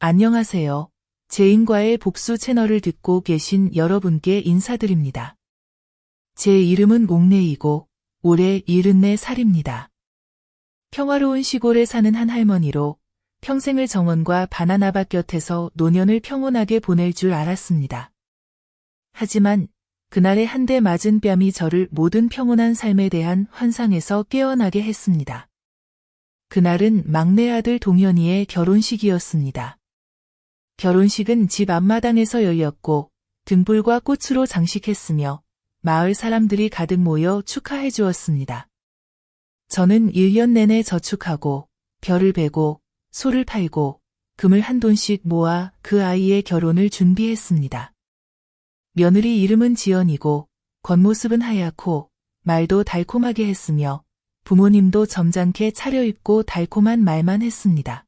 안녕하세요. 제인과의 복수 채널을 듣고 계신 여러분께 인사드립니다. 제 이름은 옥내이고 올해 74살입니다. 평화로운 시골에 사는 한 할머니로 평생을 정원과 바나나밭 곁에서 노년을 평온하게 보낼 줄 알았습니다. 하지만 그날의 한 대 맞은 뺨이 저를 모든 평온한 삶에 대한 환상에서 깨어나게 했습니다. 그날은 막내 아들 동현이의 결혼식이었습니다. 결혼식은 집 앞마당에서 열렸고 등불과 꽃으로 장식했으며 마을 사람들이 가득 모여 축하해 주었습니다. 저는 1년 내내 저축하고 별을 베고 소를 팔고 금을 한 돈씩 모아 그 아이의 결혼을 준비했습니다. 며느리 이름은 지연이고 겉모습은 하얗고 말도 달콤하게 했으며 부모님도 점잖게 차려입고 달콤한 말만 했습니다.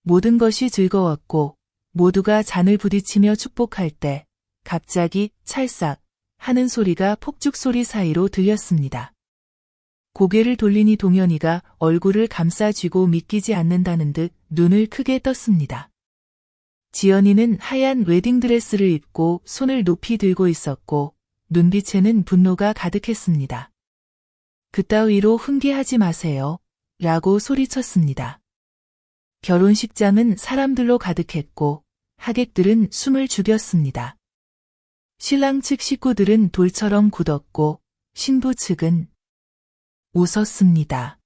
모든 것이 즐거웠고 모두가 잔을 부딪히며 축복할 때 갑자기 찰싹 하는 소리가 폭죽 소리 사이로 들렸습니다. 고개를 돌리니 동현이가 얼굴을 감싸쥐고 믿기지 않는다는 듯 눈을 크게 떴습니다. 지연이는 하얀 웨딩드레스를 입고 손을 높이 들고 있었고 눈빛에는 분노가 가득했습니다. 그따위로 훈계하지 마세요. 라고 소리쳤습니다. 결혼식장은 사람들로 가득했고 하객들은 숨을 죽였습니다. 신랑 측 식구들은 돌처럼 굳었고 신부 측은 웃었습니다.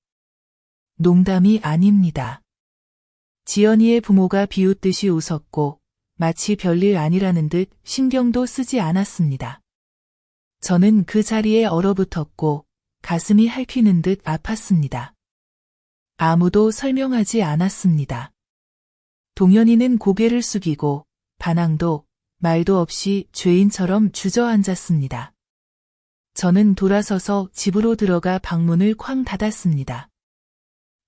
농담이 아닙니다. 지연이의 부모가 비웃듯이 웃었고 마치 별일 아니라는 듯 신경도 쓰지 않았습니다. 저는 그 자리에 얼어붙었고 가슴이 핥히는 듯 아팠습니다. 아무도 설명하지 않았습니다. 동현이는 고개를 숙이고 반항도 말도 없이 죄인처럼 주저앉았습니다. 저는 돌아서서 집으로 들어가 방문을 쾅 닫았습니다.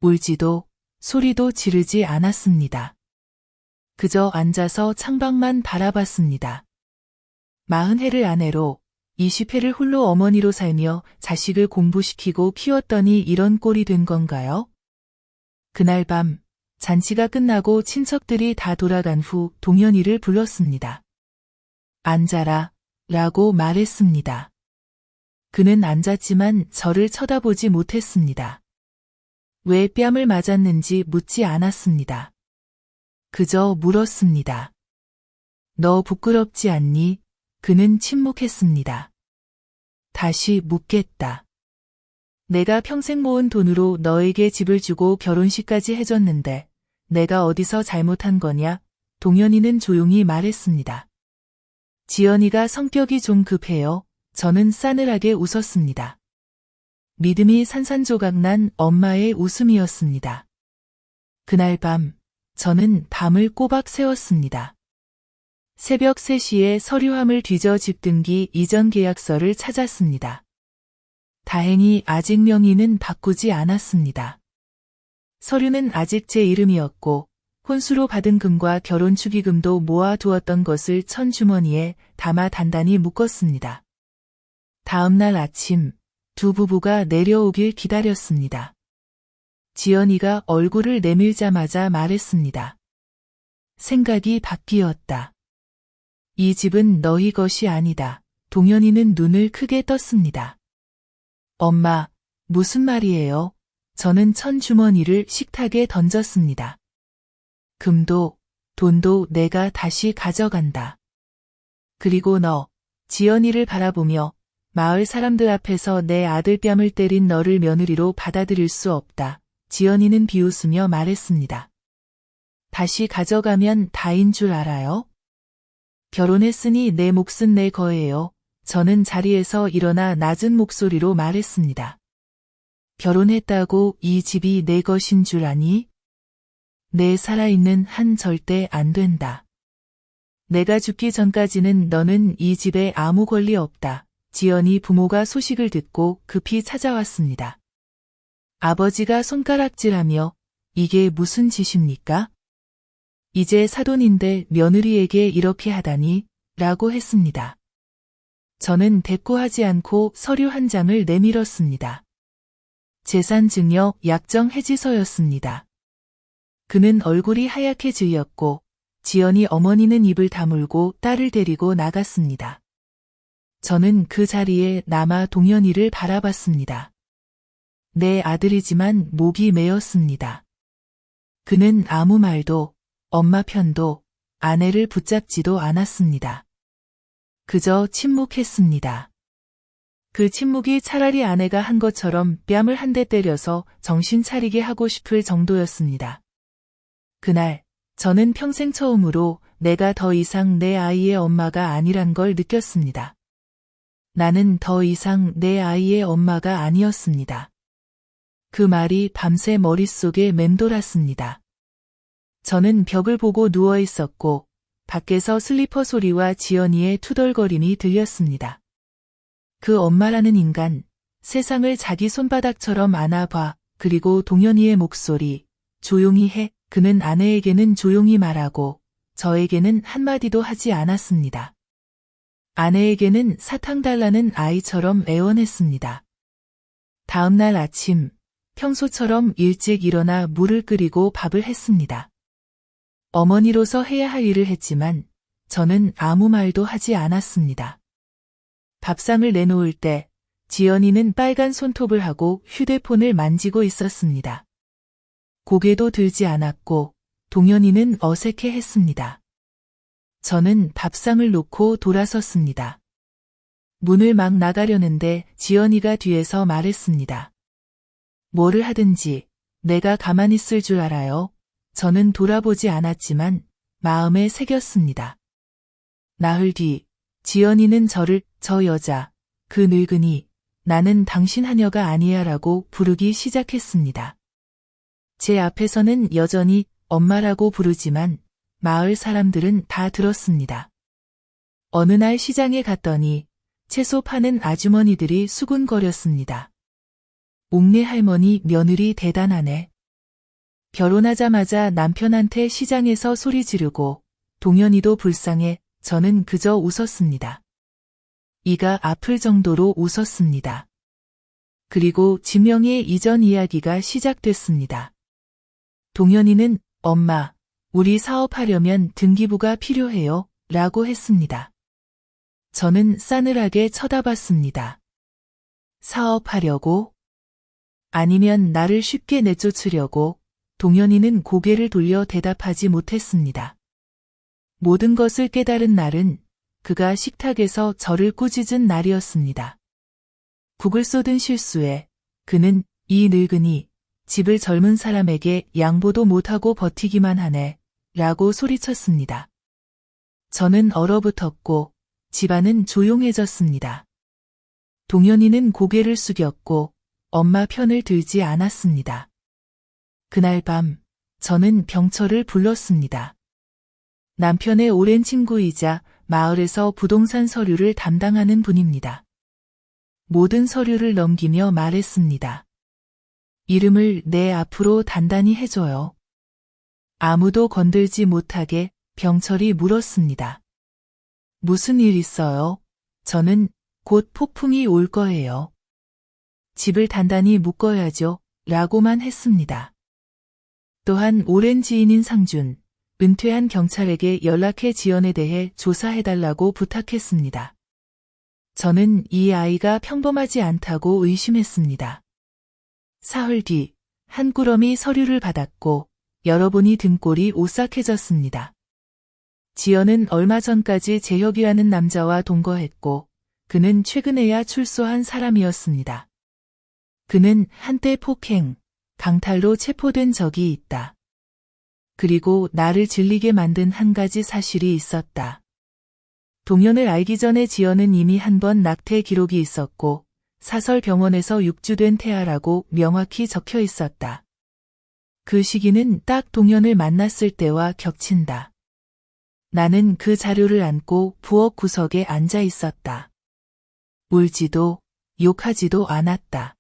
울지도 소리도 지르지 않았습니다. 그저 앉아서 창밖만 바라봤습니다. 40해를 아내로 20회를 홀로 어머니로 살며 자식을 공부시키고 키웠더니 이런 꼴이 된 건가요? 그날 밤 잔치가 끝나고 친척들이 다 돌아간 후 동현이를 불렀습니다. 앉아라 라고 말했습니다. 그는 앉았지만 저를 쳐다보지 못했습니다. 왜 뺨을 맞았는지 묻지 않았습니다. 그저 물었습니다. 너 부끄럽지 않니? 그는 침묵했습니다. 다시 묻겠다. 내가 평생 모은 돈으로 너에게 집을 주고 결혼식까지 해줬는데 내가 어디서 잘못한 거냐? 동현이는 조용히 말했습니다. 지연이가 성격이 좀 급해요. 저는 싸늘하게 웃었습니다. 믿음이 산산조각난 엄마의 웃음이었습니다. 그날 밤 저는 밤을 꼬박 새웠습니다. 새벽 3시에 서류함을 뒤져 집등기 이전 계약서를 찾았습니다. 다행히 아직 명의는 바꾸지 않았습니다. 서류는 아직 제 이름이었고 혼수로 받은 금과 결혼 축의금도 모아두었던 것을 천 주머니에 담아 단단히 묶었습니다. 다음 날 아침 두 부부가 내려오길 기다렸습니다. 지연이가 얼굴을 내밀자마자 말했습니다. 생각이 바뀌었다. 이 집은 너희 것이 아니다. 동현이는 눈을 크게 떴습니다. 엄마, 무슨 말이에요? 저는 천 주머니를 식탁에 던졌습니다. 금도, 돈도 내가 다시 가져간다. 그리고 너, 지연이를 바라보며 마을 사람들 앞에서 내 아들 뺨을 때린 너를 며느리로 받아들일 수 없다. 지연이는 비웃으며 말했습니다. 다시 가져가면 다인 줄 알아요? 결혼했으니 내 몫은 내 거예요. 저는 자리에서 일어나 낮은 목소리로 말했습니다. 결혼했다고 이 집이 내 것인 줄 아니? 내 살아있는 한 절대 안 된다. 내가 죽기 전까지는 너는 이 집에 아무 권리 없다. 지연이 부모가 소식을 듣고 급히 찾아왔습니다. 아버지가 손가락질하며 이게 무슨 짓입니까? 이제 사돈인데 며느리에게 이렇게 하다니 라고 했습니다. 저는 대꾸하지 않고 서류 한 장을 내밀었습니다. 재산 증여 약정 해지서였습니다. 그는 얼굴이 하얗게 질렸고 지연이 어머니는 입을 다물고 딸을 데리고 나갔습니다. 저는 그 자리에 남아 동현이를 바라봤습니다. 내 아들이지만 목이 메었습니다. 그는 아무 말도 엄마 편도 아내를 붙잡지도 않았습니다. 그저 침묵했습니다. 그 침묵이 차라리 아내가 한 것처럼 뺨을 한 대 때려서 정신 차리게 하고 싶을 정도였습니다. 그날 저는 평생 처음으로 내가 더 이상 내 아이의 엄마가 아니란 걸 느꼈습니다. 나는 더 이상 내 아이의 엄마가 아니었습니다. 그 말이 밤새 머릿속에 맴돌았습니다. 저는 벽을 보고 누워 있었고 밖에서 슬리퍼 소리와 지연이의 투덜거림이 들렸습니다. 그 엄마라는 인간, 세상을 자기 손바닥처럼 안아봐. 그리고 동현이의 목소리, 조용히 해. 그는 아내에게는 조용히 말하고 저에게는 한마디도 하지 않았습니다. 아내에게는 사탕 달라는 아이처럼 애원했습니다. 다음 날 아침, 평소처럼 일찍 일어나 물을 끓이고 밥을 했습니다. 어머니로서 해야 할 일을 했지만 저는 아무 말도 하지 않았습니다. 밥상을 내놓을 때 지연이는 빨간 손톱을 하고 휴대폰을 만지고 있었습니다. 고개도 들지 않았고 동현이는 어색해 했습니다. 저는 밥상을 놓고 돌아섰습니다. 문을 막 나가려는데 지연이가 뒤에서 말했습니다. 뭐를 하든지 내가 가만히 있을 줄 알아요. 저는 돌아보지 않았지만 마음에 새겼습니다. 나흘 뒤 지연이는 저를 저 여자, 그 늙은이, 나는 당신 하녀가 아니야 라고 부르기 시작했습니다. 제 앞에서는 여전히 엄마라고 부르지만 마을 사람들은 다 들었습니다. 어느 날 시장에 갔더니 채소 파는 아주머니들이 수군거렸습니다. 옥내 할머니 며느리 대단하네. 결혼하자마자 남편한테 시장에서 소리 지르고 동현이도 불쌍해. 저는 그저 웃었습니다. 이가 아플 정도로 웃었습니다. 그리고 지명의 이전 이야기가 시작됐습니다. 동현이는 엄마, 우리 사업하려면 등기부가 필요해요 라고 했습니다. 저는 싸늘하게 쳐다봤습니다. 사업하려고? 아니면 나를 쉽게 내쫓으려고? 동현이는 고개를 돌려 대답하지 못했습니다. 모든 것을 깨달은 날은 그가 식탁에서 저를 꾸짖은 날이었습니다. 국을 쏟은 실수에 그는 이 늙은이 집을 젊은 사람에게 양보도 못하고 버티기만 하네 라고 소리쳤습니다. 저는 얼어붙었고 집안은 조용해졌습니다. 동현이는 고개를 숙였고 엄마 편을 들지 않았습니다. 그날 밤 저는 병철을 불렀습니다. 남편의 오랜 친구이자 마을에서 부동산 서류를 담당하는 분입니다. 모든 서류를 넘기며 말했습니다. 이름을 내 앞으로 단단히 해줘요. 아무도 건들지 못하게 병철이 물었습니다. 무슨 일 있어요? 저는 곧 폭풍이 올 거예요. 집을 단단히 묶어야죠. 라고만 했습니다. 또한 오랜 지인인 상준, 은퇴한 경찰에게 연락해 지연에 대해 조사해달라고 부탁했습니다. 저는 이 아이가 평범하지 않다고 의심했습니다. 사흘 뒤, 한 꾸러미 서류를 받았고 열어보니 등골이 오싹해졌습니다. 지연은 얼마 전까지 재혁이라는 남자와 동거했고 그는 최근에야 출소한 사람이었습니다. 그는 한때 폭행, 강탈로 체포된 적이 있다. 그리고 나를 질리게 만든 한 가지 사실이 있었다. 동현을 알기 전에 지연은 이미 한 번 낙태 기록이 있었고 사설병원에서 육주된 태아라고 명확히 적혀 있었다. 그 시기는 딱 동현을 만났을 때와 겹친다. 나는 그 자료를 안고 부엌 구석에 앉아 있었다. 울지도 욕하지도 않았다.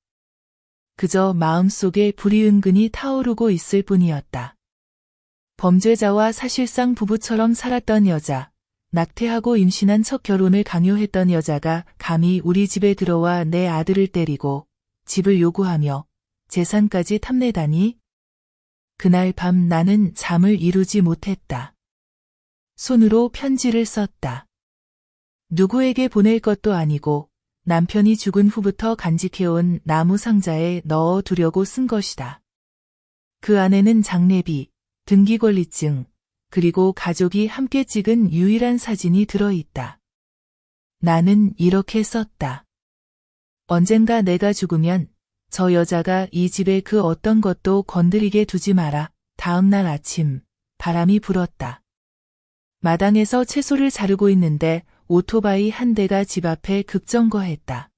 그저 마음속에 불이 은근히 타오르고 있을 뿐이었다. 범죄자와 사실상 부부처럼 살았던 여자, 낙태하고 임신한 첫 결혼을 강요했던 여자가 감히 우리 집에 들어와 내 아들을 때리고 집을 요구하며 재산까지 탐내다니? 그날 밤 나는 잠을 이루지 못했다. 손으로 편지를 썼다. 누구에게 보낼 것도 아니고 남편이 죽은 후부터 간직해온 나무 상자에 넣어 두려고 쓴 것이다. 그 안에는 장례비, 등기권리증, 그리고 가족이 함께 찍은 유일한 사진이 들어있다. 나는 이렇게 썼다. 언젠가 내가 죽으면 저 여자가 이 집의 그 어떤 것도 건드리게 두지 마라. 다음 날 아침, 바람이 불었다. 마당에서 채소를 자르고 있는데 오토바이 한 대가 집 앞에 급정거했다.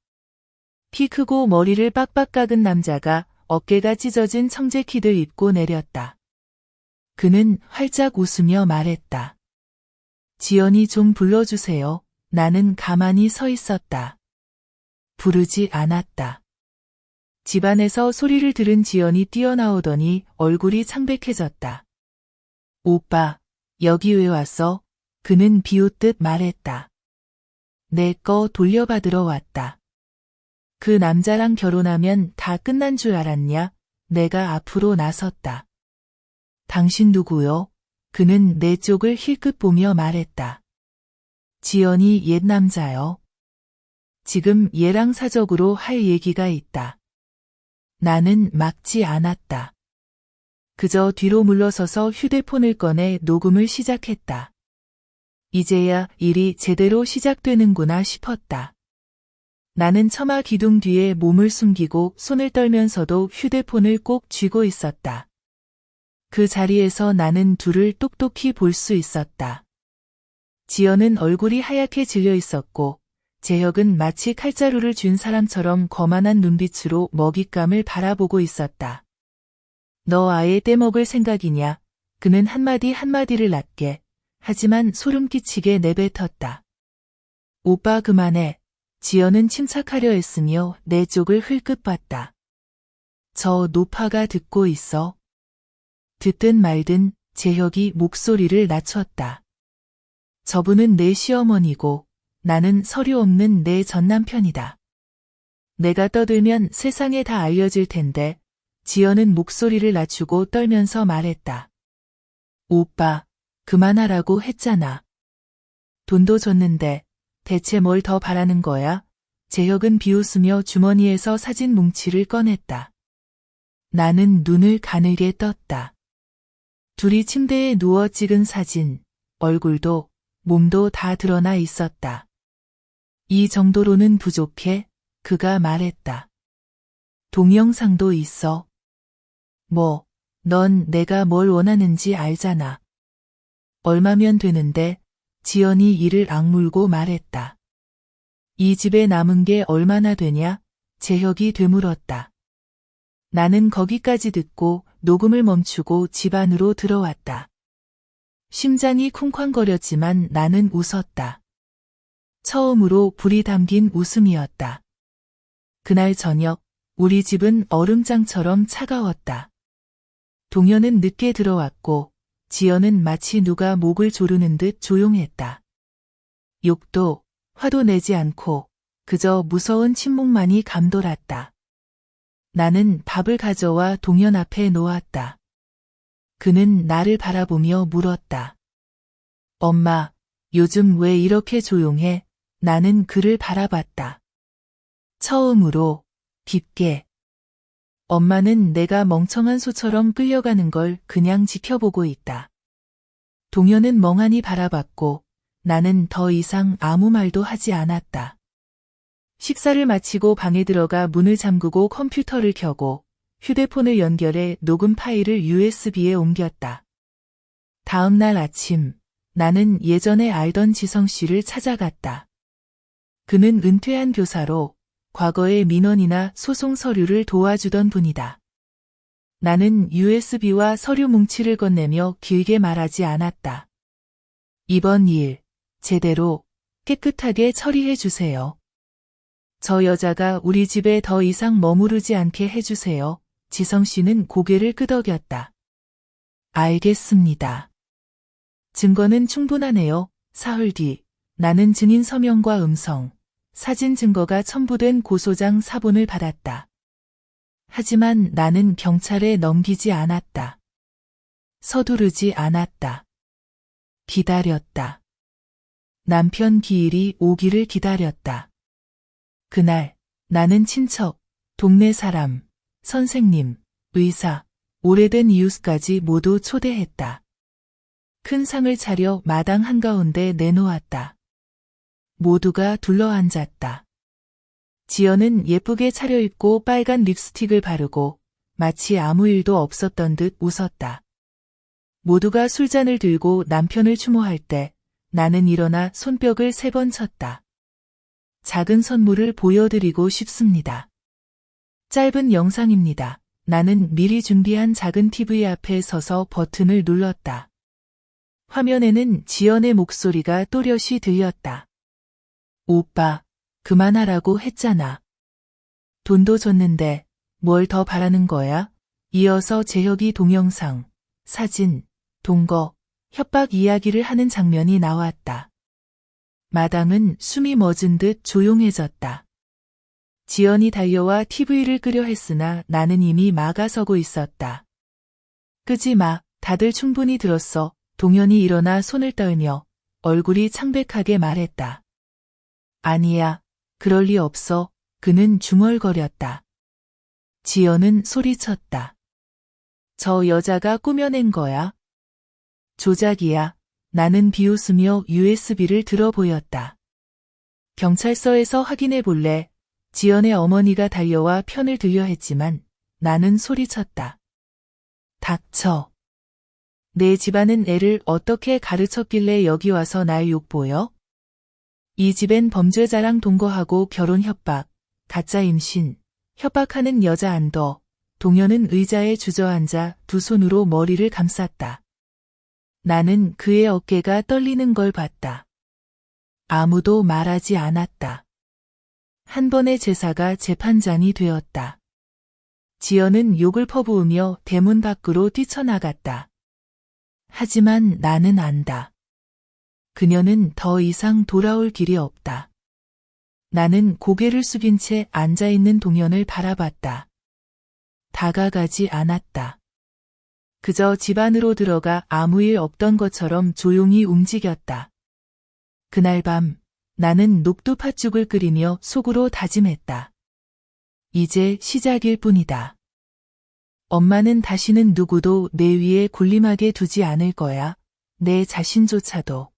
키 크고 머리를 빡빡 깎은 남자가 어깨가 찢어진 청재킷을 입고 내렸다. 그는 활짝 웃으며 말했다. 지연이 좀 불러주세요. 나는 가만히 서 있었다. 부르지 않았다. 집안에서 소리를 들은 지연이 뛰어나오더니 얼굴이 창백해졌다. 오빠, 여기 왜 왔어? 그는 비웃듯 말했다. 내 거 돌려받으러 왔다. 그 남자랑 결혼하면 다 끝난 줄 알았냐? 내가 앞으로 나섰다. 당신 누구요? 그는 내 쪽을 힐끗 보며 말했다. 지연이 옛 남자요. 지금 얘랑 사적으로 할 얘기가 있다. 나는 막지 않았다. 그저 뒤로 물러서서 휴대폰을 꺼내 녹음을 시작했다. 이제야 일이 제대로 시작되는구나 싶었다. 나는 처마 기둥 뒤에 몸을 숨기고 손을 떨면서도 휴대폰을 꼭 쥐고 있었다. 그 자리에서 나는 둘을 똑똑히 볼 수 있었다. 지연은 얼굴이 하얗게 질려 있었고 재혁은 마치 칼자루를 쥔 사람처럼 거만한 눈빛으로 먹잇감을 바라보고 있었다. 너 아예 떼먹을 생각이냐? 그는 한마디 한마디를 낮게 하지만 소름 끼치게 내뱉었다. 오빠 그만해. 지연은 침착하려 했으며 내 쪽을 흘끗 봤다. 저 노파가 듣고 있어. 듣든 말든 재혁이 목소리를 낮췄다. 저분은 내 시어머니고 나는 서류 없는 내 전남편이다. 내가 떠들면 세상에 다 알려질 텐데 지연은 목소리를 낮추고 떨면서 말했다. 오빠, 그만하라고 했잖아. 돈도 줬는데 대체 뭘 더 바라는 거야? 재혁은 비웃으며 주머니에서 사진 뭉치를 꺼냈다. 나는 눈을 가늘게 떴다. 둘이 침대에 누워 찍은 사진, 얼굴도 몸도 다 드러나 있었다. 이 정도로는 부족해? 그가 말했다. 동영상도 있어. 뭐, 넌 내가 뭘 원하는지 알잖아. 얼마면 되는데? 지연이 이를 악물고 말했다. 이 집에 남은 게 얼마나 되냐? 재혁이 되물었다. 나는 거기까지 듣고 녹음을 멈추고 집 안으로 들어왔다. 심장이 쿵쾅거렸지만 나는 웃었다. 처음으로 불이 담긴 웃음이었다. 그날 저녁 우리 집은 얼음장처럼 차가웠다. 동현은 늦게 들어왔고 지연은 마치 누가 목을 조르는 듯 조용했다. 욕도 화도 내지 않고 그저 무서운 침묵만이 감돌았다. 나는 밥을 가져와 동현 앞에 놓았다. 그는 나를 바라보며 물었다. 엄마, 요즘 왜 이렇게 조용해? 나는 그를 바라봤다. 처음으로 깊게. 엄마는 내가 멍청한 소처럼 끌려가는 걸 그냥 지켜보고 있다. 동현은 멍하니 바라봤고 나는 더 이상 아무 말도 하지 않았다. 식사를 마치고 방에 들어가 문을 잠그고 컴퓨터를 켜고 휴대폰을 연결해 녹음 파일을 USB에 옮겼다. 다음 날 아침 나는 예전에 알던 지성 씨를 찾아갔다. 그는 은퇴한 교사로 과거의 민원이나 소송 서류를 도와주던 분이다. 나는 USB와 서류 뭉치를 건네며 길게 말하지 않았다. 이번 일 제대로 깨끗하게 처리해 주세요. 저 여자가 우리 집에 더 이상 머무르지 않게 해주세요. 지성 씨는 고개를 끄덕였다. 알겠습니다. 증거는 충분하네요. 사흘 뒤 나는 증인 서명과 음성, 사진 증거가 첨부된 고소장 사본을 받았다. 하지만 나는 경찰에 넘기지 않았다. 서두르지 않았다. 기다렸다. 남편 기일이 오기를 기다렸다. 그날 나는 친척, 동네 사람, 선생님, 의사, 오래된 이웃까지 모두 초대했다. 큰 상을 차려 마당 한가운데 내놓았다. 모두가 둘러앉았다. 지연은 예쁘게 차려입고 빨간 립스틱을 바르고 마치 아무 일도 없었던 듯 웃었다. 모두가 술잔을 들고 남편을 추모할 때 나는 일어나 손뼉을 3번 쳤다. 작은 선물을 보여드리고 싶습니다. 짧은 영상입니다. 나는 미리 준비한 작은 TV 앞에 서서 버튼을 눌렀다. 화면에는 지연의 목소리가 또렷이 들렸다. 오빠, 그만하라고 했잖아. 돈도 줬는데 뭘 더 바라는 거야? 이어서 재혁이 동영상, 사진, 동거, 협박 이야기를 하는 장면이 나왔다. 마당은 숨이 멎은 듯 조용해졌다. 지연이 달려와 TV를 끄려 했으나 나는 이미 막아서고 있었다. 끄지 마, 다들 충분히 들었어. 동현이 일어나 손을 떨며 얼굴이 창백하게 말했다. 아니야, 그럴 리 없어. 그는 중얼거렸다. 지연은 소리쳤다. 저 여자가 꾸며낸 거야. 조작이야. 나는 비웃으며 USB를 들어 보였다. 경찰서에서 확인해 볼래? 지연의 어머니가 달려와 편을 들려 했지만 나는 소리쳤다. 닥쳐. 내 집안은 애를 어떻게 가르쳤길래 여기 와서 날 욕보여? 이 집엔 범죄자랑 동거하고 결혼 협박, 가짜 임신, 협박하는 여자 안 둬. 동현은 의자에 주저앉아 두 손으로 머리를 감쌌다. 나는 그의 어깨가 떨리는 걸 봤다. 아무도 말하지 않았다. 한 번의 제사가 재판장이 되었다. 지연은 욕을 퍼부으며 대문 밖으로 뛰쳐나갔다. 하지만 나는 안다. 그녀는 더 이상 돌아올 길이 없다. 나는 고개를 숙인 채 앉아있는 동현을 바라봤다. 다가가지 않았다. 그저 집 안으로 들어가 아무 일 없던 것처럼 조용히 움직였다. 그날 밤 나는 녹두 팥죽을 끓이며 속으로 다짐했다. 이제 시작일 뿐이다. 엄마는 다시는 누구도 내 위에 군림하게 두지 않을 거야. 내 자신조차도.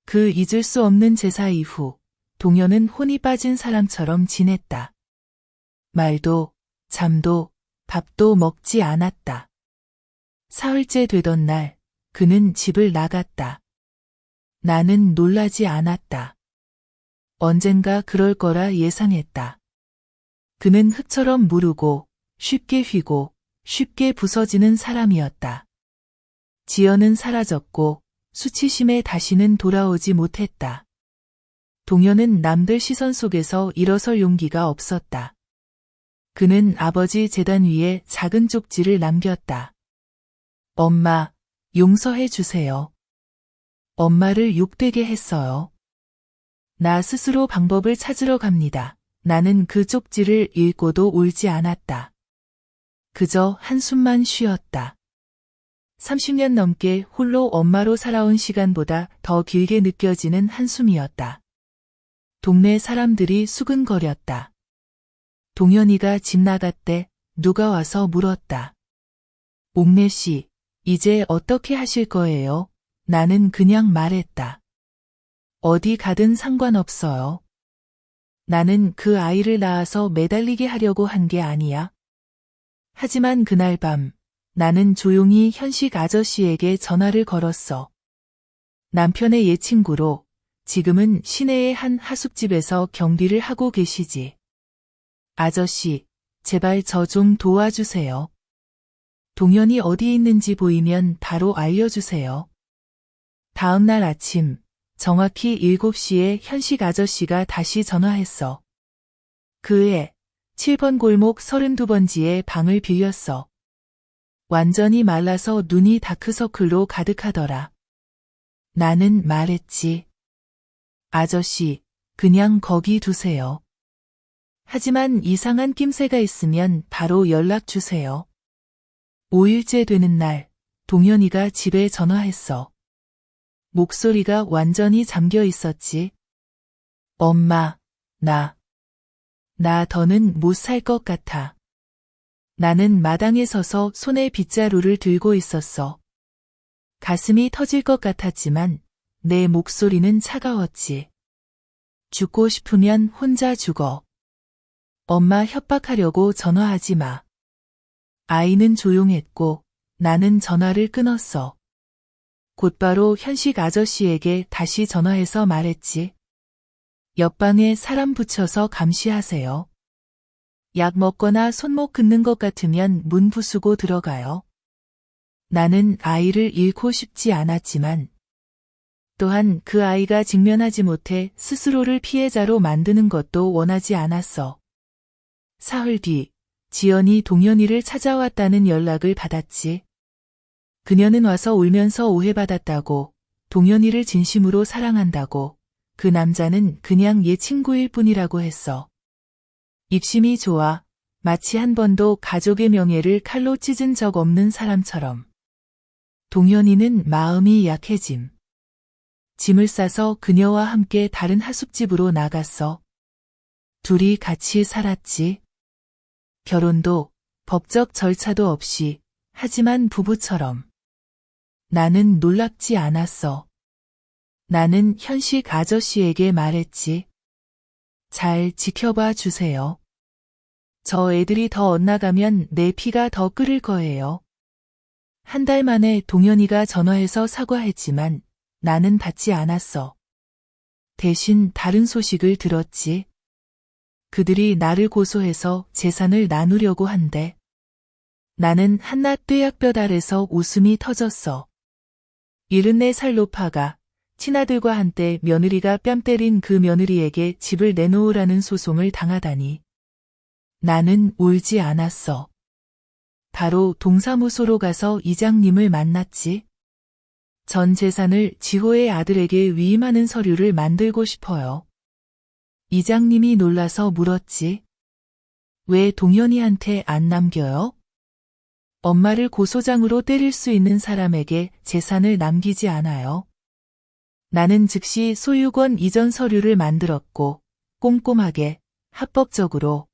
그 잊을 수 없는 제사 이후 동현은 혼이 빠진 사람처럼 지냈다. 말도, 잠도, 밥도 먹지 않았다. 사흘째 되던 날 그는 집을 나갔다. 나는 놀라지 않았다. 언젠가 그럴 거라 예상했다. 그는 흙처럼 무르고 쉽게 휘고 쉽게 부서지는 사람이었다. 지연은 사라졌고 수치심에 다시는 돌아오지 못했다. 동현은 남들 시선 속에서 일어설 용기가 없었다. 그는 아버지 제단 위에 작은 쪽지를 남겼다. 엄마, 용서해 주세요. 엄마를 욕되게 했어요. 나 스스로 방법을 찾으러 갑니다. 나는 그 쪽지를 읽고도 울지 않았다. 그저 한숨만 쉬었다. 30년 넘게 홀로 엄마로 살아온 시간보다 더 길게 느껴지는 한숨이었다. 동네 사람들이 수근거렸다. 동현이가 집 나갔대. 누가 와서 물었다. 옥내 씨, 이제 어떻게 하실 거예요? 나는 그냥 말했다. 어디 가든 상관없어요. 나는 그 아이를 낳아서 매달리게 하려고 한 게 아니야. 하지만 그날 밤 나는 조용히 현식 아저씨에게 전화를 걸었어. 남편의 옛 친구로 지금은 시내의 한 하숙집에서 경비를 하고 계시지. 아저씨, 제발 저 좀 도와주세요. 동현이 어디 있는지 보이면 바로 알려주세요. 다음 날 아침 정확히 7시에 현식 아저씨가 다시 전화했어. 그 애 7번 골목 32번지에 방을 빌렸어. 완전히 말라서 눈이 다크서클로 가득하더라. 나는 말했지. 아저씨, 그냥 거기 두세요. 하지만 이상한 낌새가 있으면 바로 연락 주세요. 5일째 되는 날, 동현이가 집에 전화했어. 목소리가 완전히 잠겨 있었지. 엄마, 나 더는 못 살 것 같아. 나는 마당에 서서 손에 빗자루를 들고 있었어. 가슴이 터질 것 같았지만 내 목소리는 차가웠지. 죽고 싶으면 혼자 죽어. 엄마 협박하려고 전화하지 마. 아이는 조용했고 나는 전화를 끊었어. 곧바로 현식 아저씨에게 다시 전화해서 말했지. 옆방에 사람 붙여서 감시하세요. 약 먹거나 손목 긋는 것 같으면 문 부수고 들어가요. 나는 아이를 잃고 싶지 않았지만 또한 그 아이가 직면하지 못해 스스로를 피해자로 만드는 것도 원하지 않았어. 사흘 뒤 지연이 동현이를 찾아왔다는 연락을 받았지. 그녀는 와서 울면서 오해받았다고, 동현이를 진심으로 사랑한다고, 그 남자는 그냥 얘 친구일 뿐이라고 했어. 입심이 좋아. 마치 한 번도 가족의 명예를 칼로 찢은 적 없는 사람처럼. 동현이는 마음이 약해짐. 짐을 싸서 그녀와 함께 다른 하숙집으로 나갔어. 둘이 같이 살았지. 결혼도 법적 절차도 없이, 하지만 부부처럼. 나는 놀랍지 않았어. 나는 현식 아저씨에게 말했지. 잘 지켜봐 주세요. 저 애들이 더 엇나가면 내 피가 더 끓을 거예요. 한 달 만에 동현이가 전화해서 사과했지만 나는 받지 않았어. 대신 다른 소식을 들었지. 그들이 나를 고소해서 재산을 나누려고 한대. 나는 한낱 뙤약볕 아래서 웃음이 터졌어. 74살 노파가 친아들과 한때 며느리가 뺨 때린 그 며느리에게 집을 내놓으라는 소송을 당하다니. 나는 울지 않았어. 바로 동사무소로 가서 이장님을 만났지. 전 재산을 지호의 아들에게 위임하는 서류를 만들고 싶어요. 이장님이 놀라서 물었지. 왜 동현이한테 안 남겨요? 엄마를 고소장으로 때릴 수 있는 사람에게 재산을 남기지 않아요. 나는 즉시 소유권 이전 서류를 만들었고 꼼꼼하게 합법적으로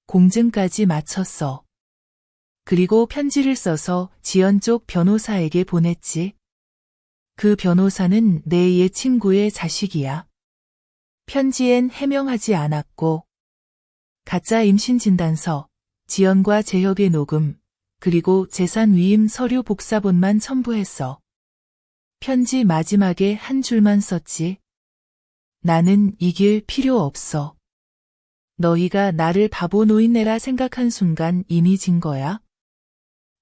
공증까지 마쳤어. 그리고 편지를 써서 지연 쪽 변호사에게 보냈지. 그 변호사는 내 옛 친구의 자식이야. 편지엔 해명하지 않았고 가짜 임신 진단서, 지연과 재혁의 녹음, 그리고 재산 위임 서류 복사본만 첨부했어. 편지 마지막에 한 줄만 썼지. 나는 이길 필요 없어. 너희가 나를 바보 노인네라 생각한 순간 이미 진 거야.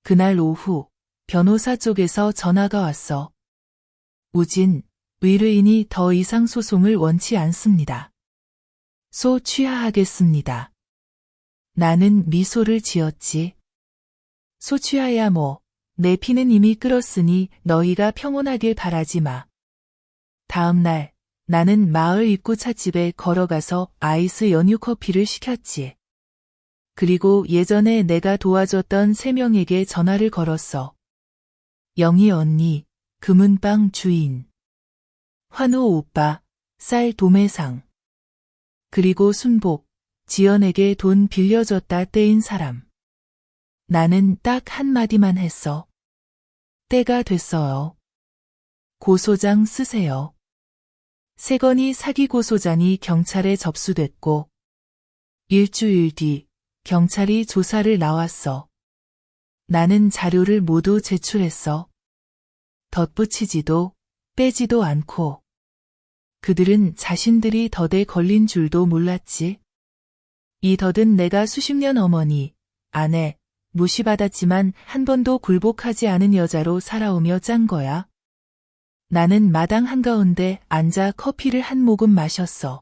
그날 오후 변호사 쪽에서 전화가 왔어. 우진, 의뢰인이 더 이상 소송을 원치 않습니다. 소취하하겠습니다. 나는 미소를 지었지. 소취하야 뭐, 내 피는 이미 끓었으니 너희가 평온하길 바라지 마. 다음 날 나는 마을 입구 찻집에 걸어가서 아이스 연유 커피를 시켰지. 그리고 예전에 내가 도와줬던 3명에게 전화를 걸었어. 영희 언니, 금은방 주인. 환호 오빠, 쌀 도매상. 그리고 순복, 지연에게 돈 빌려줬다 떼인 사람. 나는 딱 한마디만 했어. 때가 됐어요. 고소장 쓰세요. 세건이 사기 고소장이 경찰에 접수됐고 일주일 뒤 경찰이 조사를 나왔어. 나는 자료를 모두 제출했어. 덧붙이지도 빼지도 않고. 그들은 자신들이 덫에 걸린 줄도 몰랐지. 이 덫은 내가 수십 년 어머니, 아내, 무시받았지만 한 번도 굴복하지 않은 여자로 살아오며 짠 거야. 나는 마당 한가운데 앉아 커피를 한 모금 마셨어.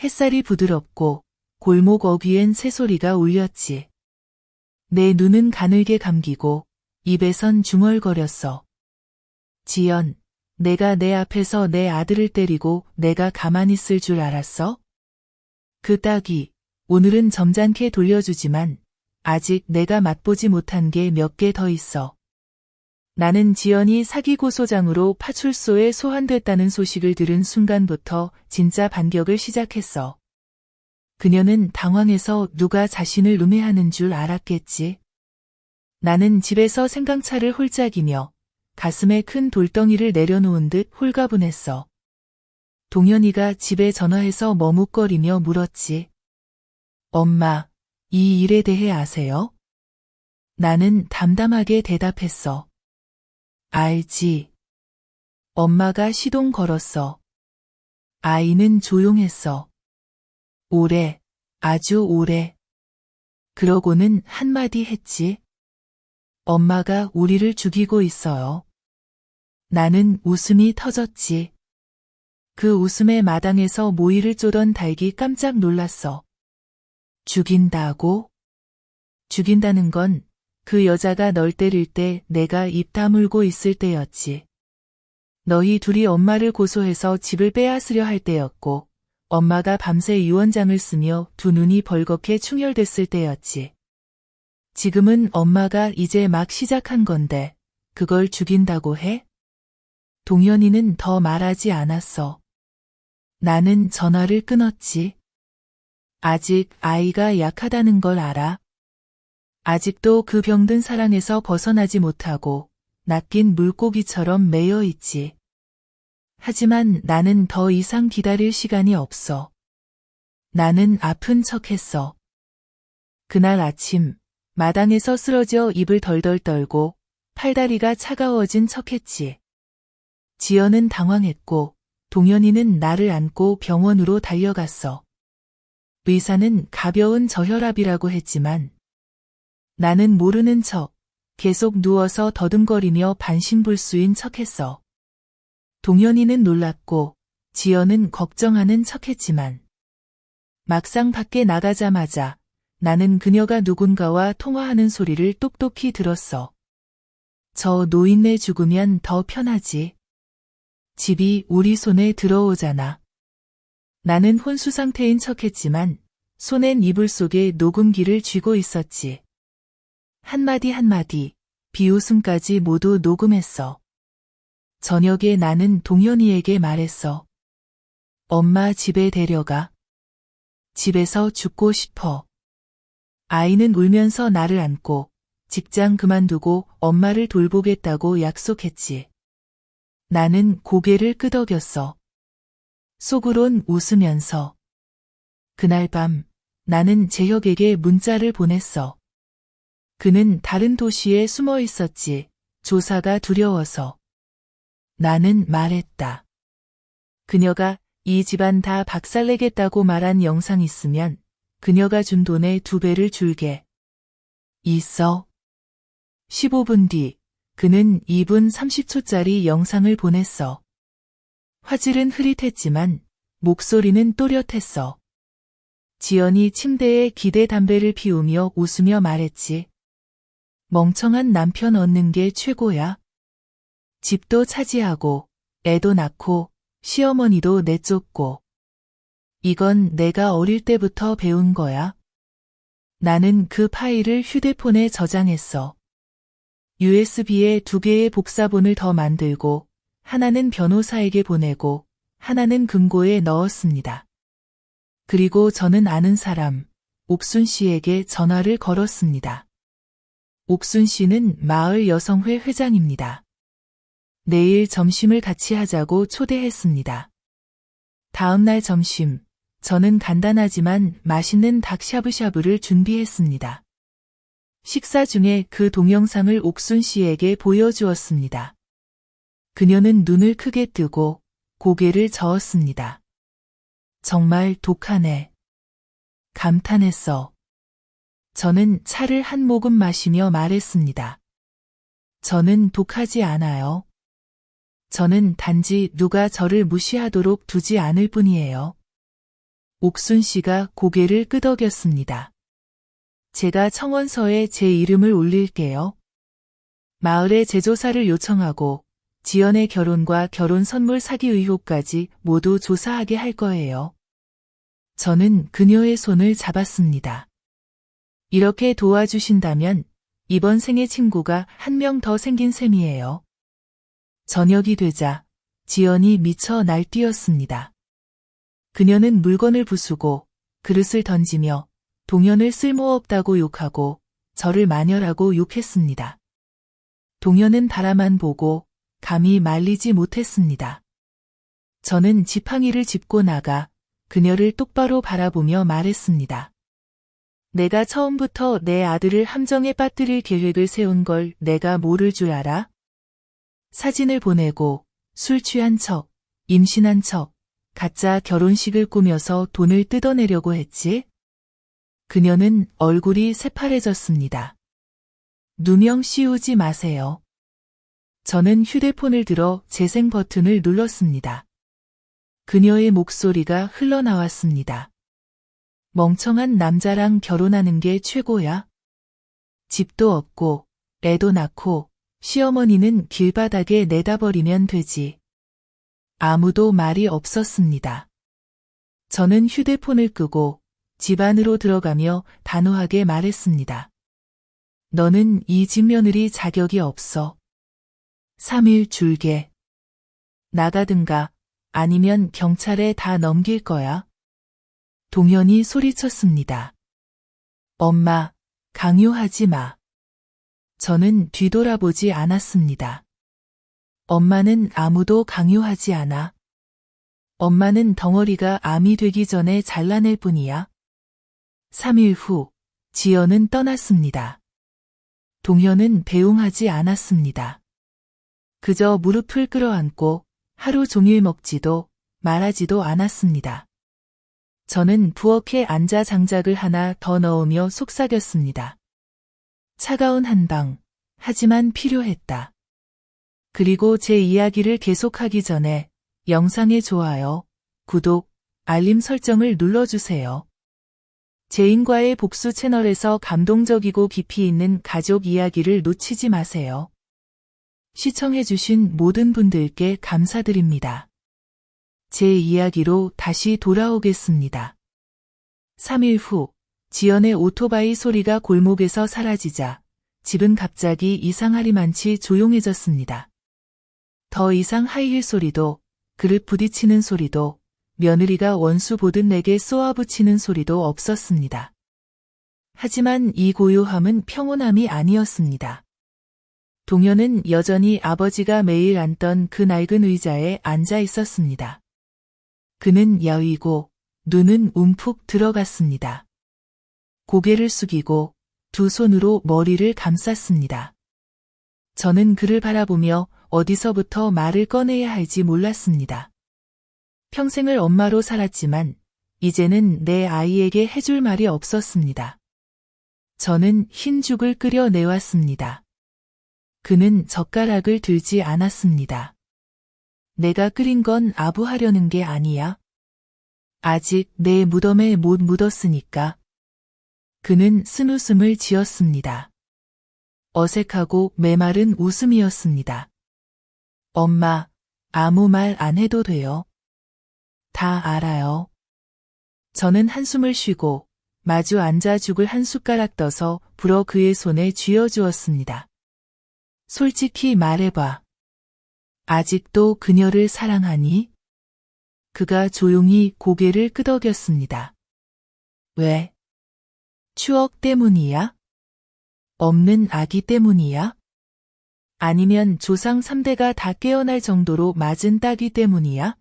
햇살이 부드럽고 골목 어귀엔 새소리가 울렸지. 내 눈은 가늘게 감기고 입에선 중얼거렸어. 지연, 내가 내 앞에서 내 아들을 때리고 내가 가만히 있을 줄 알았어? 그 딱이 오늘은 점잖게 돌려주지만 아직 내가 맛보지 못한 게 몇 개 더 있어. 나는 지연이 사기고소장으로 파출소에 소환됐다는 소식을 들은 순간부터 진짜 반격을 시작했어. 그녀는 당황해서 누가 자신을 음해하는 줄 알았겠지. 나는 집에서 생강차를 홀짝이며 가슴에 큰 돌덩이를 내려놓은 듯 홀가분했어. 동현이가 집에 전화해서 머뭇거리며 물었지. 엄마, 이 일에 대해 아세요? 나는 담담하게 대답했어. 알지. 엄마가 시동 걸었어. 아이는 조용했어. 오래, 아주 오래. 그러고는 한마디 했지. 엄마가 우리를 죽이고 있어요. 나는 웃음이 터졌지. 그 웃음에 마당에서 모이를 쪼던 닭이 깜짝 놀랐어. 죽인다고? 죽인다는 건 그 여자가 널 때릴 때 내가 입 다물고 있을 때였지. 너희 둘이 엄마를 고소해서 집을 빼앗으려 할 때였고, 엄마가 밤새 유언장을 쓰며 두 눈이 벌겋게 충혈됐을 때였지. 지금은 엄마가 이제 막 시작한 건데, 그걸 죽인다고 해? 동현이는 더 말하지 않았어. 나는 전화를 끊었지. 아직 아이가 약하다는 걸 알아. 아직도 그 병든 사랑에서 벗어나지 못하고 낚인 물고기처럼 매여 있지. 하지만 나는 더 이상 기다릴 시간이 없어. 나는 아픈 척했어. 그날 아침 마당에서 쓰러져 입을 덜덜 떨고 팔다리가 차가워진 척했지. 지연은 당황했고 동현이는 나를 안고 병원으로 달려갔어. 의사는 가벼운 저혈압이라고 했지만 나는 모르는 척 계속 누워서 더듬거리며 반신불수인 척했어. 동현이는 놀랐고 지연은 걱정하는 척했지만 막상 밖에 나가자마자 나는 그녀가 누군가와 통화하는 소리를 똑똑히 들었어. 저 노인네 죽으면 더 편하지. 집이 우리 손에 들어오잖아. 나는 혼수 상태인 척했지만 손엔 이불 속에 녹음기를 쥐고 있었지. 한마디 한마디, 비웃음까지 모두 녹음했어. 저녁에 나는 동현이에게 말했어. 엄마 집에 데려가. 집에서 죽고 싶어. 아이는 울면서 나를 안고 직장 그만두고 엄마를 돌보겠다고 약속했지. 나는 고개를 끄덕였어. 속으론 웃으면서. 그날 밤 나는 재혁에게 문자를 보냈어. 그는 다른 도시에 숨어 있었지. 조사가 두려워서. 나는 말했다. 그녀가 이 집안 다 박살내겠다고 말한 영상 있으면 그녀가 준 돈의 2배를 줄게. 있어. 15분 뒤 그는 2분 30초짜리 영상을 보냈어. 화질은 흐릿했지만 목소리는 또렷했어. 지연이 침대에 기대 담배를 피우며 웃으며 말했지. 멍청한 남편 얻는 게 최고야. 집도 차지하고 애도 낳고 시어머니도 내쫓고. 이건 내가 어릴 때부터 배운 거야. 나는 그 파일을 휴대폰에 저장했어. USB에 2개의 복사본을 더 만들고 하나는 변호사에게 보내고 하나는 금고에 넣었습니다. 그리고 저는 아는 사람, 옥순 씨에게 전화를 걸었습니다. 옥순 씨는 마을 여성회 회장입니다. 내일 점심을 같이 하자고 초대했습니다. 다음 날 점심, 저는 간단하지만 맛있는 닭 샤브샤브를 준비했습니다. 식사 중에 그 동영상을 옥순 씨에게 보여주었습니다. 그녀는 눈을 크게 뜨고 고개를 저었습니다. 정말 독하네. 감탄했어. 저는 차를 한 모금 마시며 말했습니다. 저는 독하지 않아요. 저는 단지 누가 저를 무시하도록 두지 않을 뿐이에요. 옥순 씨가 고개를 끄덕였습니다. 제가 청원서에 제 이름을 올릴게요. 마을에 재조사를 요청하고 지연의 결혼과 결혼 선물 사기 의혹까지 모두 조사하게 할 거예요. 저는 그녀의 손을 잡았습니다. 이렇게 도와주신다면 이번 생에 친구가 한 명 더 생긴 셈이에요. 저녁이 되자 지연이 미쳐 날뛰었습니다. 그녀는 물건을 부수고 그릇을 던지며 동현을 쓸모없다고 욕하고 저를 마녀라고 욕했습니다. 동현은 바라만 보고 감히 말리지 못했습니다. 저는 지팡이를 짚고 나가 그녀를 똑바로 바라보며 말했습니다. 내가 처음부터 내 아들을 함정에 빠뜨릴 계획을 세운 걸 내가 모를 줄 알아? 사진을 보내고 술 취한 척, 임신한 척, 가짜 결혼식을 꾸며서 돈을 뜯어내려고 했지? 그녀는 얼굴이 새파래졌습니다. 누명 씌우지 마세요. 저는 휴대폰을 들어 재생 버튼을 눌렀습니다. 그녀의 목소리가 흘러나왔습니다. 멍청한 남자랑 결혼하는 게 최고야. 집도 없고 애도 낳고 시어머니는 길바닥에 내다버리면 되지. 아무도 말이 없었습니다. 저는 휴대폰을 끄고 집 안으로 들어가며 단호하게 말했습니다. 너는 이 집 며느리 자격이 없어. 3일 줄게. 나가든가 아니면 경찰에 다 넘길 거야. 동현이 소리쳤습니다. 엄마, 강요하지 마. 저는 뒤돌아보지 않았습니다. 엄마는 아무도 강요하지 않아. 엄마는 덩어리가 암이 되기 전에 잘라낼 뿐이야. 3일 후, 지연은 떠났습니다. 동현은 배웅하지 않았습니다. 그저 무릎을 끌어안고 하루 종일 먹지도 말하지도 않았습니다. 저는 부엌에 앉아 장작을 하나 더 넣으며 속삭였습니다. 차가운 한방, 하지만 필요했다. 그리고 제 이야기를 계속하기 전에 영상의 좋아요, 구독, 알림 설정을 눌러주세요. 제인과의 복수 채널에서 감동적이고 깊이 있는 가족 이야기를 놓치지 마세요. 시청해주신 모든 분들께 감사드립니다. 제 이야기로 다시 돌아오겠습니다. 3일 후, 지연의 오토바이 소리가 골목에서 사라지자 집은 갑자기 이상하리만치 조용해졌습니다. 더 이상 하이힐 소리도, 그릇 부딪히는 소리도, 며느리가 원수 보듯 내게 쏘아붙이는 소리도 없었습니다. 하지만 이 고요함은 평온함이 아니었습니다. 동현은 여전히 아버지가 매일 앉던 그 낡은 의자에 앉아 있었습니다. 그는 야위고 눈은 움푹 들어갔습니다. 고개를 숙이고 두 손으로 머리를 감쌌습니다. 저는 그를 바라보며 어디서부터 말을 꺼내야 할지 몰랐습니다. 평생을 엄마로 살았지만 이제는 내 아이에게 해줄 말이 없었습니다. 저는 흰죽을 끓여 내왔습니다. 그는 젓가락을 들지 않았습니다. 내가 끓인 건 아부하려는 게 아니야. 아직 내 무덤에 못 묻었으니까. 그는 쓴웃음을 지었습니다. 어색하고 메마른 웃음이었습니다. 엄마, 아무 말 안 해도 돼요. 다 알아요. 저는 한숨을 쉬고 마주 앉아 죽을 한 숟가락 떠서 불어 그의 손에 쥐어주었습니다. 솔직히 말해봐. 아직도 그녀를 사랑하니? 그가 조용히 고개를 끄덕였습니다. 왜? 추억 때문이야? 없는 아기 때문이야? 아니면 조상 3대가 다 깨어날 정도로 맞은 따귀 때문이야?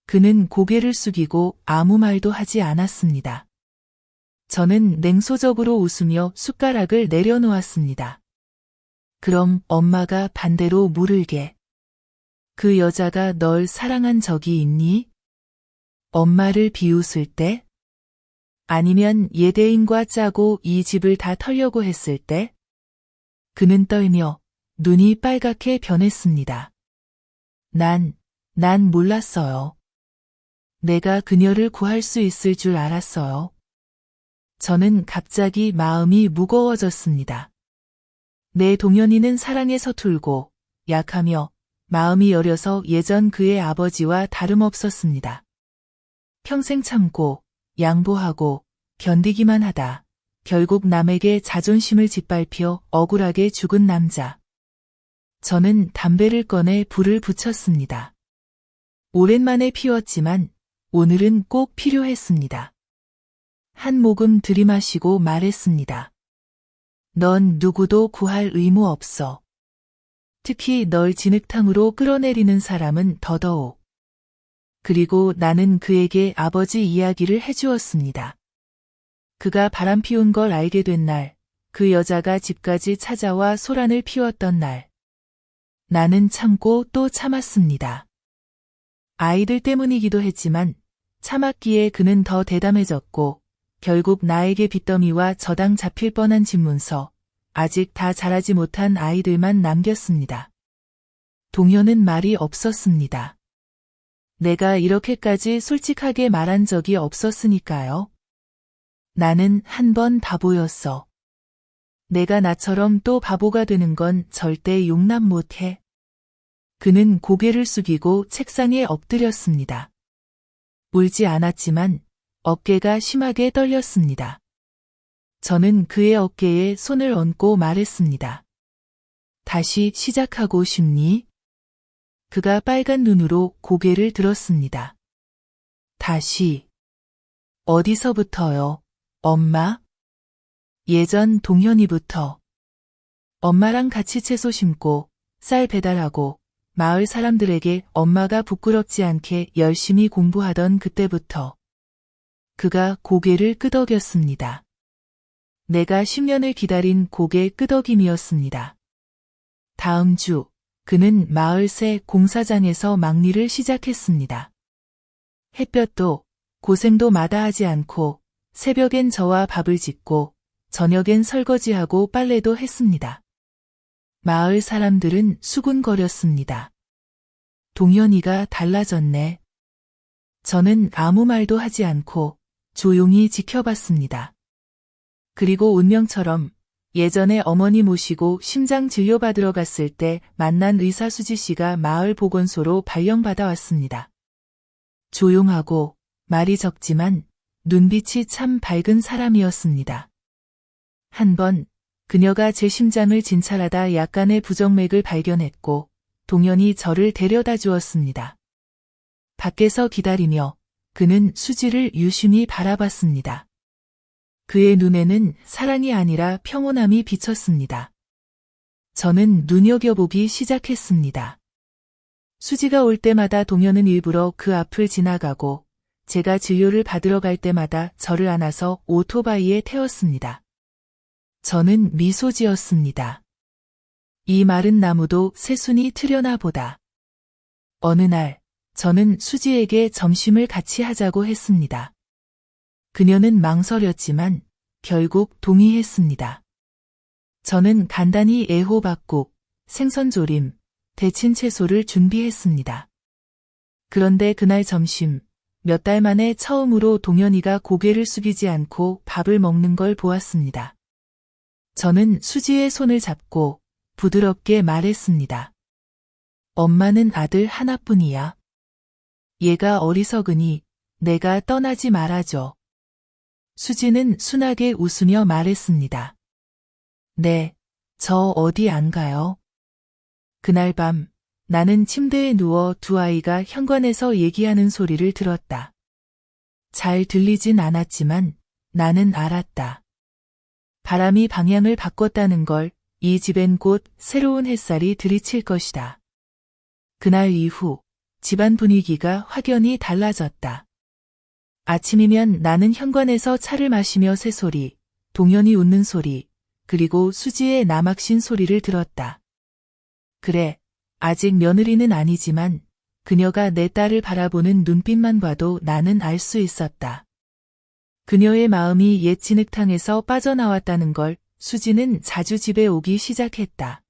그는 고개를 숙이고 아무 말도 하지 않았습니다. 저는 냉소적으로 웃으며 숟가락을 내려놓았습니다. 그럼 엄마가 반대로 물을게. 그 여자가 널 사랑한 적이 있니? 엄마를 비웃을 때? 아니면 예대인과 짜고 이 집을 다 털려고 했을 때? 그는 떨며 눈이 빨갛게 변했습니다. 난 몰랐어요. 내가 그녀를 구할 수 있을 줄 알았어요. 저는 갑자기 마음이 무거워졌습니다. 내 동현이는 사랑에 서툴고 약하며 마음이 여려서 예전 그의 아버지와 다름없었습니다. 평생 참고 양보하고 견디기만 하다 결국 남에게 자존심을 짓밟혀 억울하게 죽은 남자. 저는 담배를 꺼내 불을 붙였습니다. 오랜만에 피웠지만 오늘은 꼭 필요했습니다. 한 모금 들이마시고 말했습니다. 넌 누구도 구할 의무 없어. 특히 널 진흙탕으로 끌어내리는 사람은 더더욱. 그리고 나는 그에게 아버지 이야기를 해주었습니다. 그가 바람 피운 걸 알게 된 날, 그 여자가 집까지 찾아와 소란을 피웠던 날. 나는 참고 또 참았습니다. 아이들 때문이기도 했지만 참았기에 그는 더 대담해졌고 결국 나에게 빚더미와 저당 잡힐 뻔한 집문서, 아직 다 자라지 못한 아이들만 남겼습니다. 동현은 말이 없었습니다. 내가 이렇게까지 솔직하게 말한 적이 없었으니까요. 나는 한 번 바보였어. 내가 나처럼 또 바보가 되는 건 절대 용납 못해. 그는 고개를 숙이고 책상에 엎드렸습니다. 울지 않았지만 어깨가 심하게 떨렸습니다. 저는 그의 어깨에 손을 얹고 말했습니다. 다시 시작하고 싶니? 그가 빨간 눈으로 고개를 들었습니다. 다시. 어디서부터요, 엄마? 예전 동현이부터. 엄마랑 같이 채소 심고 쌀 배달하고 마을 사람들에게 엄마가 부끄럽지 않게 열심히 공부하던 그때부터. 그가 고개를 끄덕였습니다. 내가 10년을 기다린 고개 끄덕임이었습니다. 다음 주 그는 마을 새 공사장에서 막일을 시작했습니다. 햇볕도 고생도 마다하지 않고 새벽엔 저와 밥을 짓고 저녁엔 설거지하고 빨래도 했습니다. 마을 사람들은 수군거렸습니다. 동현이가 달라졌네. 저는 아무 말도 하지 않고 조용히 지켜봤습니다. 그리고 운명처럼 예전에 어머니 모시고 심장 진료받으러 갔을 때 만난 의사 수지 씨가 마을 보건소로 발령받아 왔습니다. 조용하고 말이 적지만 눈빛이 참 밝은 사람이었습니다. 한 번 그녀가 제 심장을 진찰하다 약간의 부정맥을 발견했고 동현이 저를 데려다 주었습니다. 밖에서 기다리며 그는 수지를 유심히 바라봤습니다. 그의 눈에는 사랑이 아니라 평온함이 비쳤습니다. 저는 눈여겨보기 시작했습니다. 수지가 올 때마다 동현은 일부러 그 앞을 지나가고 제가 진료를 받으러 갈 때마다 저를 안아서 오토바이에 태웠습니다. 저는 미소 지었습니다. 이 마른 나무도 새순이 트려나 보다. 어느 날 저는 수지에게 점심을 같이 하자고 했습니다. 그녀는 망설였지만 결국 동의했습니다. 저는 간단히 애호박국, 생선조림, 데친 채소를 준비했습니다. 그런데 그날 점심, 몇 달 만에 처음으로 동현이가 고개를 숙이지 않고 밥을 먹는 걸 보았습니다. 저는 수지의 손을 잡고 부드럽게 말했습니다. 엄마는 아들 하나뿐이야. 얘가 어리석으니 내가 떠나지 말아줘. 수지는 순하게 웃으며 말했습니다. 네, 저 어디 안 가요. 그날 밤 나는 침대에 누워 두 아이가 현관에서 얘기하는 소리를 들었다. 잘 들리진 않았지만 나는 알았다. 바람이 방향을 바꿨다는 걸, 이 집엔 곧 새로운 햇살이 들이칠 것이다. 그날 이후 집안 분위기가 확연히 달라졌다. 아침이면 나는 현관에서 차를 마시며 새소리, 동현이 웃는 소리, 그리고 수지의 남학신 소리를 들었다. 그래, 아직 며느리는 아니지만 그녀가 내 딸을 바라보는 눈빛만 봐도 나는 알 수 있었다. 그녀의 마음이 옛 진흙탕에서 빠져나왔다는 걸 수지는 자주 집에 오기 시작했다.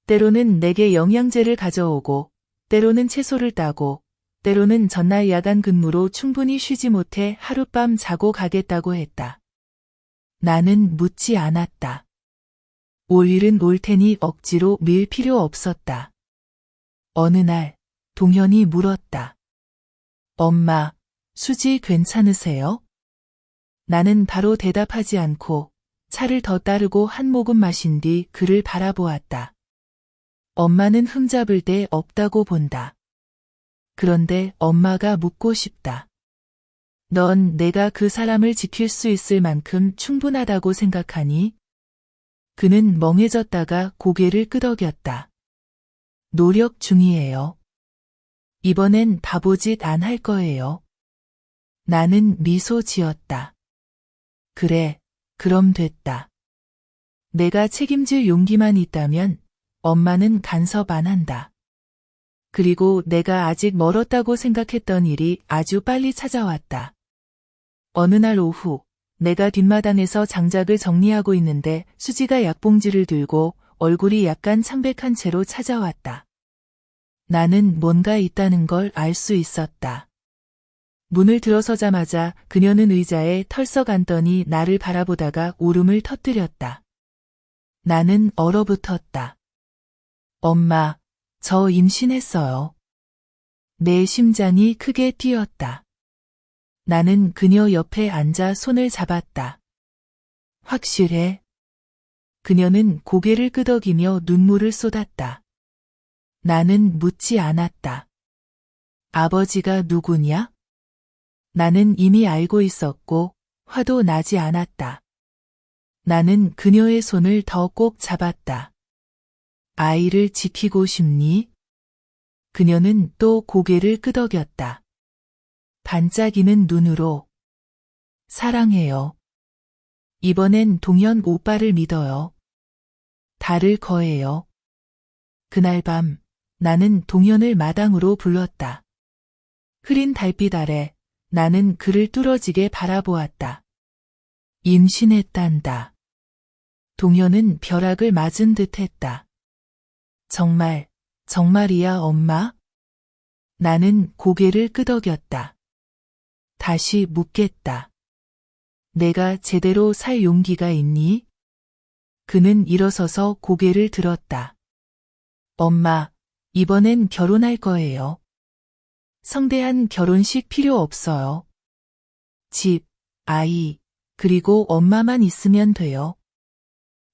때로는 내게 영양제를 가져오고, 때로는 채소를 따고, 때로는 전날 야간 근무로 충분히 쉬지 못해 하룻밤 자고 가겠다고 했다. 나는 묻지 않았다. 올 일은 올 테니 억지로 밀 필요 없었다. 어느 날 동현이 물었다. 엄마, 수지 괜찮으세요? 나는 바로 대답하지 않고 차를 더 따르고 한 모금 마신 뒤 그를 바라보았다. 엄마는 흠잡을 데 없다고 본다. 그런데 엄마가 묻고 싶다. 넌 내가 그 사람을 지킬 수 있을 만큼 충분하다고 생각하니? 그는 멍해졌다가 고개를 끄덕였다. 노력 중이에요. 이번엔 바보짓 안 할 거예요. 나는 미소 지었다. 그래, 그럼 됐다. 내가 책임질 용기만 있다면 엄마는 간섭 안 한다. 그리고 내가 아직 멀었다고 생각했던 일이 아주 빨리 찾아왔다. 어느 날 오후, 내가 뒷마당에서 장작을 정리하고 있는데 수지가 약봉지를 들고 얼굴이 약간 창백한 채로 찾아왔다. 나는 뭔가 있다는 걸 알 수 있었다. 문을 들어서자마자 그녀는 의자에 털썩 앉더니 나를 바라보다가 울음을 터뜨렸다. 나는 얼어붙었다. 엄마, 저 임신했어요. 내 심장이 크게 뛰었다. 나는 그녀 옆에 앉아 손을 잡았다. 확실해? 그녀는 고개를 끄덕이며 눈물을 쏟았다. 나는 묻지 않았다. 아버지가 누구냐? 나는 이미 알고 있었고 화도 나지 않았다. 나는 그녀의 손을 더 꼭 잡았다. 아이를 지키고 싶니? 그녀는 또 고개를 끄덕였다. 반짝이는 눈으로. 사랑해요. 이번엔 동현 오빠를 믿어요. 달을 거해요. 그날 밤 나는 동현을 마당으로 불렀다. 흐린 달빛 아래 나는 그를 뚫어지게 바라보았다. 임신했단다. 동현은 벼락을 맞은 듯했다. 정말, 정말이야 엄마? 나는 고개를 끄덕였다. 다시 묻겠다. 내가 제대로 살 용기가 있니? 그는 일어서서 고개를 들었다. 엄마, 이번엔 결혼할 거예요. 성대한 결혼식 필요 없어요. 집, 아이, 그리고 엄마만 있으면 돼요.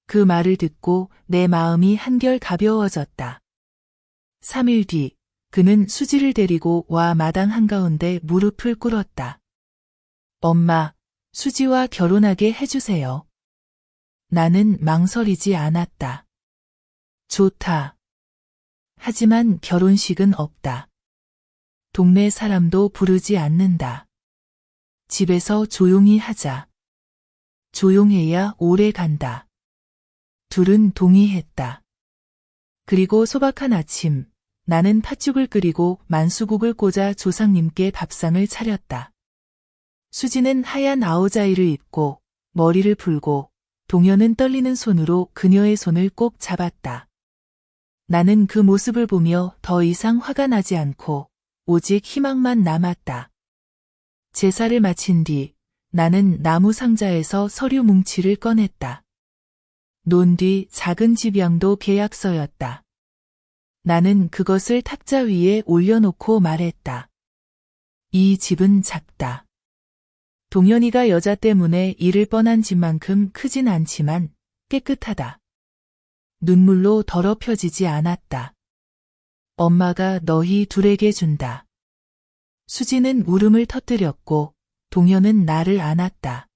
그 말을 듣고 내 마음이 한결 가벼워졌다. 3일 뒤, 그는 수지를 데리고 와 마당 한가운데 무릎을 꿇었다. 엄마, 수지와 결혼하게 해주세요. 나는 망설이지 않았다. 좋다. 하지만 결혼식은 없다. 동네 사람도 부르지 않는다. 집에서 조용히 하자. 조용해야 오래 간다. 둘은 동의했다. 그리고 소박한 아침, 나는 팥죽을 끓이고 만수국을 꽂아 조상님께 밥상을 차렸다. 수지는 하얀 아오자이를 입고 머리를 풀고 동현은 떨리는 손으로 그녀의 손을 꼭 잡았다. 나는 그 모습을 보며 더 이상 화가 나지 않고 오직 희망만 남았다. 제사를 마친 뒤 나는 나무 상자에서 서류 뭉치를 꺼냈다. 논 뒤 작은 집양도 계약서였다. 나는 그것을 탁자 위에 올려놓고 말했다. 이 집은 작다. 동현이가 여자 때문에 잃을 뻔한 집만큼 크진 않지만 깨끗하다. 눈물로 더럽혀지지 않았다. 엄마가 너희 둘에게 준다. 수지는 울음을 터뜨렸고 동현은 나를 안았다.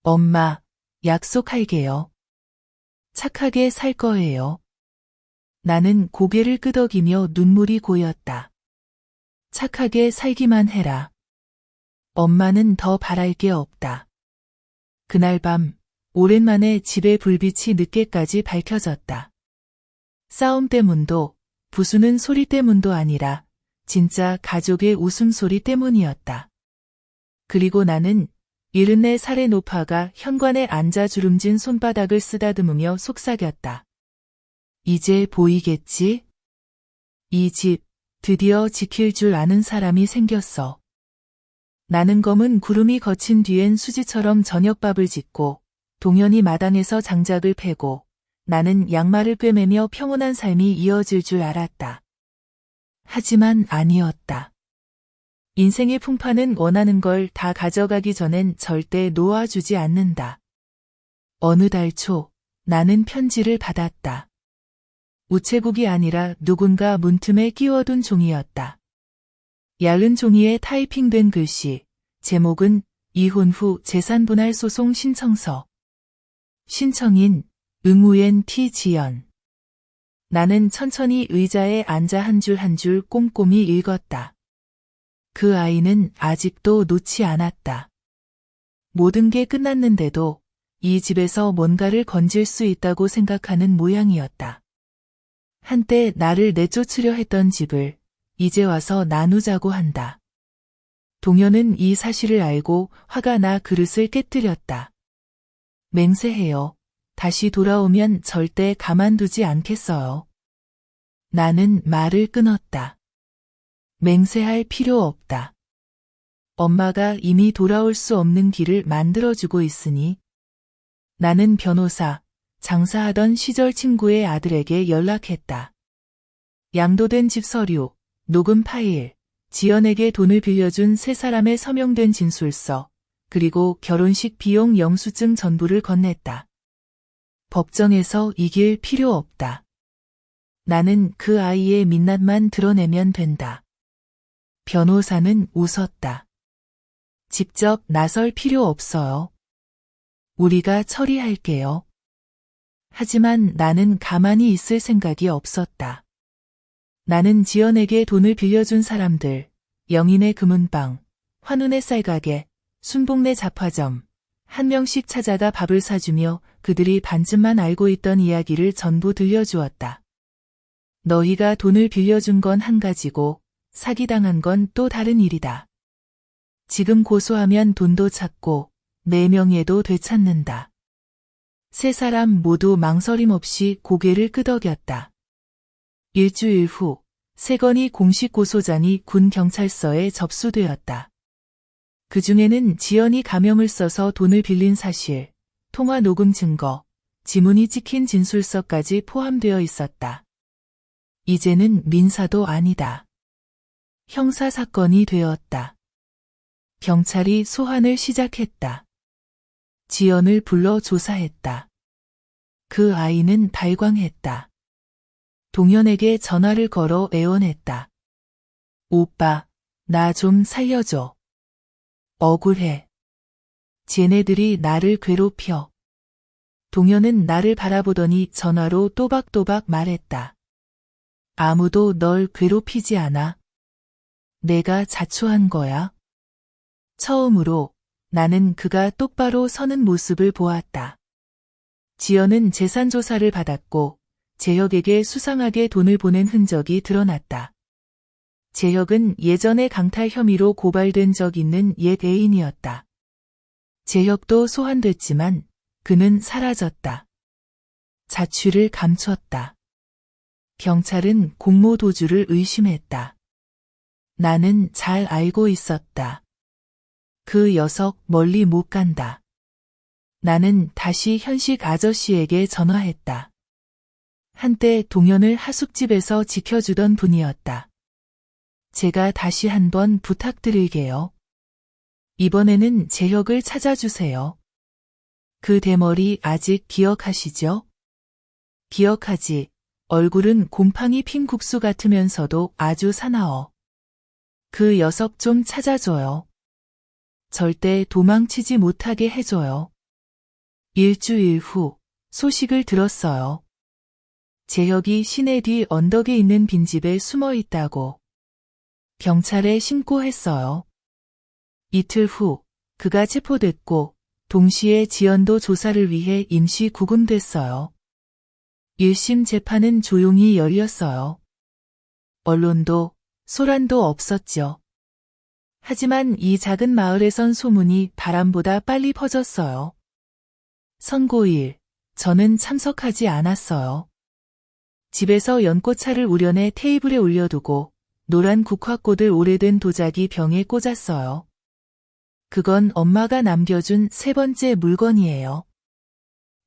엄마, 약속할게요. 착하게 살 거예요. 나는 고개를 끄덕이며 눈물이 고였다. 착하게 살기만 해라. 엄마는 더 바랄 게 없다. 그날 밤, 오랜만에 집의 불빛이 늦게까지 밝혀졌다. 싸움 때문도, 부수는 소리 때문도 아니라 진짜 가족의 웃음소리 때문이었다. 그리고 나는 74살의 노파가 현관에 앉아 주름진 손바닥을 쓰다듬으며 속삭였다. 이제 보이겠지? 이 집 드디어 지킬 줄 아는 사람이 생겼어. 나는 검은 구름이 거친 뒤엔 수지처럼 저녁밥을 짓고 동현이 마당에서 장작을 패고 나는 양말을 꿰매며 평온한 삶이 이어질 줄 알았다. 하지만 아니었다. 인생의 풍파는 원하는 걸 다 가져가기 전엔 절대 놓아주지 않는다. 어느 달 초 나는 편지를 받았다. 우체국이 아니라 누군가 문틈에 끼워둔 종이였다. 얇은 종이에 타이핑된 글씨, 제목은 이혼 후 재산분할 소송 신청서. 신청인 응우엔 T지연. 나는 천천히 의자에 앉아 한 줄 한 줄 꼼꼼히 읽었다. 그 아이는 아직도 놓지 않았다. 모든 게 끝났는데도 이 집에서 뭔가를 건질 수 있다고 생각하는 모양이었다. 한때 나를 내쫓으려 했던 집을 이제 와서 나누자고 한다. 동현은 이 사실을 알고 화가 나 그릇을 깨뜨렸다. 맹세해요. 다시 돌아오면 절대 가만두지 않겠어요. 나는 말을 끊었다. 맹세할 필요 없다. 엄마가 이미 돌아올 수 없는 길을 만들어주고 있으니. 나는 변호사, 장사하던 시절 친구의 아들에게 연락했다. 양도된 집 서류, 녹음 파일, 지연에게 돈을 빌려준 세 사람의 서명된 진술서, 그리고 결혼식 비용 영수증 전부를 건넸다. 법정에서 이길 필요 없다. 나는 그 아이의 민낯만 드러내면 된다. 변호사는 웃었다. 직접 나설 필요 없어요. 우리가 처리할게요. 하지만 나는 가만히 있을 생각이 없었다. 나는 지연에게 돈을 빌려준 사람들, 영인의 금은방, 환운의 쌀가게, 순복네 잡화점, 한 명씩 찾아가 밥을 사주며 그들이 반쯤만 알고 있던 이야기를 전부 들려주었다. 너희가 돈을 빌려준 건 한 가지고 사기당한 건 또 다른 일이다. 지금 고소하면 돈도 찾고 내 명예도 되찾는다. 세 사람 모두 망설임 없이 고개를 끄덕였다. 일주일 후 세 건이 공식 고소장이 군 경찰서에 접수되었다. 그 중에는 지연이 가명을 써서 돈을 빌린 사실, 통화 녹음 증거, 지문이 찍힌 진술서까지 포함되어 있었다. 이제는 민사도 아니다. 형사사건이 되었다. 경찰이 소환을 시작했다. 지연을 불러 조사했다. 그 아이는 발광했다. 동현에게 전화를 걸어 애원했다. 오빠, 나 좀 살려줘. 억울해. 쟤네들이 나를 괴롭혀. 동현은 나를 바라보더니 전화로 또박또박 말했다. 아무도 널 괴롭히지 않아. 내가 자초한 거야. 처음으로 나는 그가 똑바로 서는 모습을 보았다. 지연은 재산조사를 받았고 재혁에게 수상하게 돈을 보낸 흔적이 드러났다. 재혁은 예전에 강탈 혐의로 고발된 적 있는 옛 애인이었다. 재혁도 소환됐지만 그는 사라졌다. 자취를 감췄다. 경찰은 공모도주를 의심했다. 나는 잘 알고 있었다. 그 녀석 멀리 못 간다. 나는 다시 현식 아저씨에게 전화했다. 한때 동현을 하숙집에서 지켜주던 분이었다. 제가 다시 한번 부탁드릴게요. 이번에는 재혁을 찾아주세요. 그 대머리 아직 기억하시죠? 기억하지. 얼굴은 곰팡이 핀 국수 같으면서도 아주 사나워. 그 녀석 좀 찾아줘요. 절대 도망치지 못하게 해줘요. 일주일 후 소식을 들었어요. 재혁이 시내 뒤 언덕에 있는 빈집에 숨어 있다고. 경찰에 신고했어요. 이틀 후 그가 체포됐고 동시에 지연도 조사를 위해 임시 구금됐어요. 1심 재판은 조용히 열렸어요. 언론도 소란도 없었죠. 하지만 이 작은 마을에선 소문이 바람보다 빨리 퍼졌어요. 선고일, 저는 참석하지 않았어요. 집에서 연꽃차를 우려내 테이블에 올려두고 노란 국화꽃을 오래된 도자기 병에 꽂았어요. 그건 엄마가 남겨준 세 번째 물건이에요.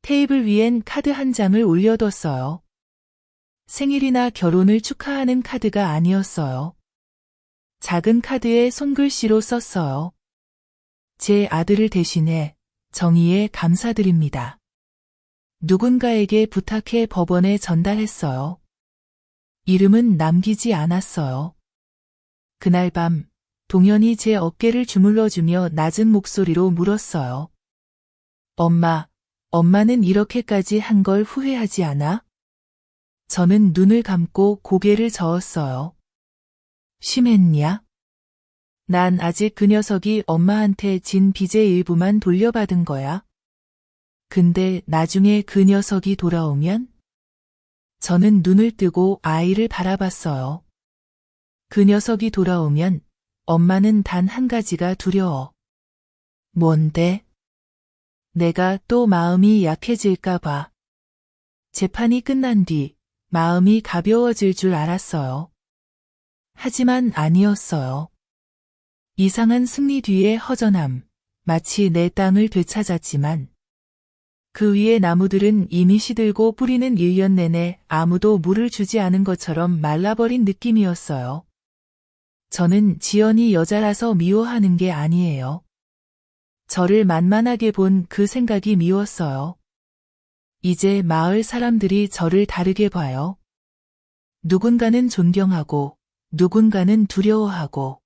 테이블 위엔 카드 한 장을 올려뒀어요. 생일이나 결혼을 축하하는 카드가 아니었어요. 작은 카드에 손글씨로 썼어요. 제 아들을 대신해 정의에 감사드립니다. 누군가에게 부탁해 법원에 전달했어요. 이름은 남기지 않았어요. 그날 밤 동현이 제 어깨를 주물러주며 낮은 목소리로 물었어요. 엄마는 이렇게까지 한 걸 후회하지 않아? 저는 눈을 감고 고개를 저었어요. 심했냐? 난 아직 그 녀석이 엄마한테 진 빚의 일부만 돌려받은 거야. 근데 나중에 그 녀석이 돌아오면? 저는 눈을 뜨고 아이를 바라봤어요. 그 녀석이 돌아오면 엄마는 단 한 가지가 두려워. 뭔데? 내가 또 마음이 약해질까 봐. 재판이 끝난 뒤 마음이 가벼워질 줄 알았어요. 하지만 아니었어요. 이상한 승리 뒤의 허전함, 마치 내 땅을 되찾았지만 그 위에 나무들은 이미 시들고 뿌리는 1년 내내 아무도 물을 주지 않은 것처럼 말라버린 느낌이었어요. 저는 지연이 여자라서 미워하는 게 아니에요. 저를 만만하게 본 그 생각이 미웠어요. 이제 마을 사람들이 저를 다르게 봐요. 누군가는 존경하고, 누군가는 두려워하고,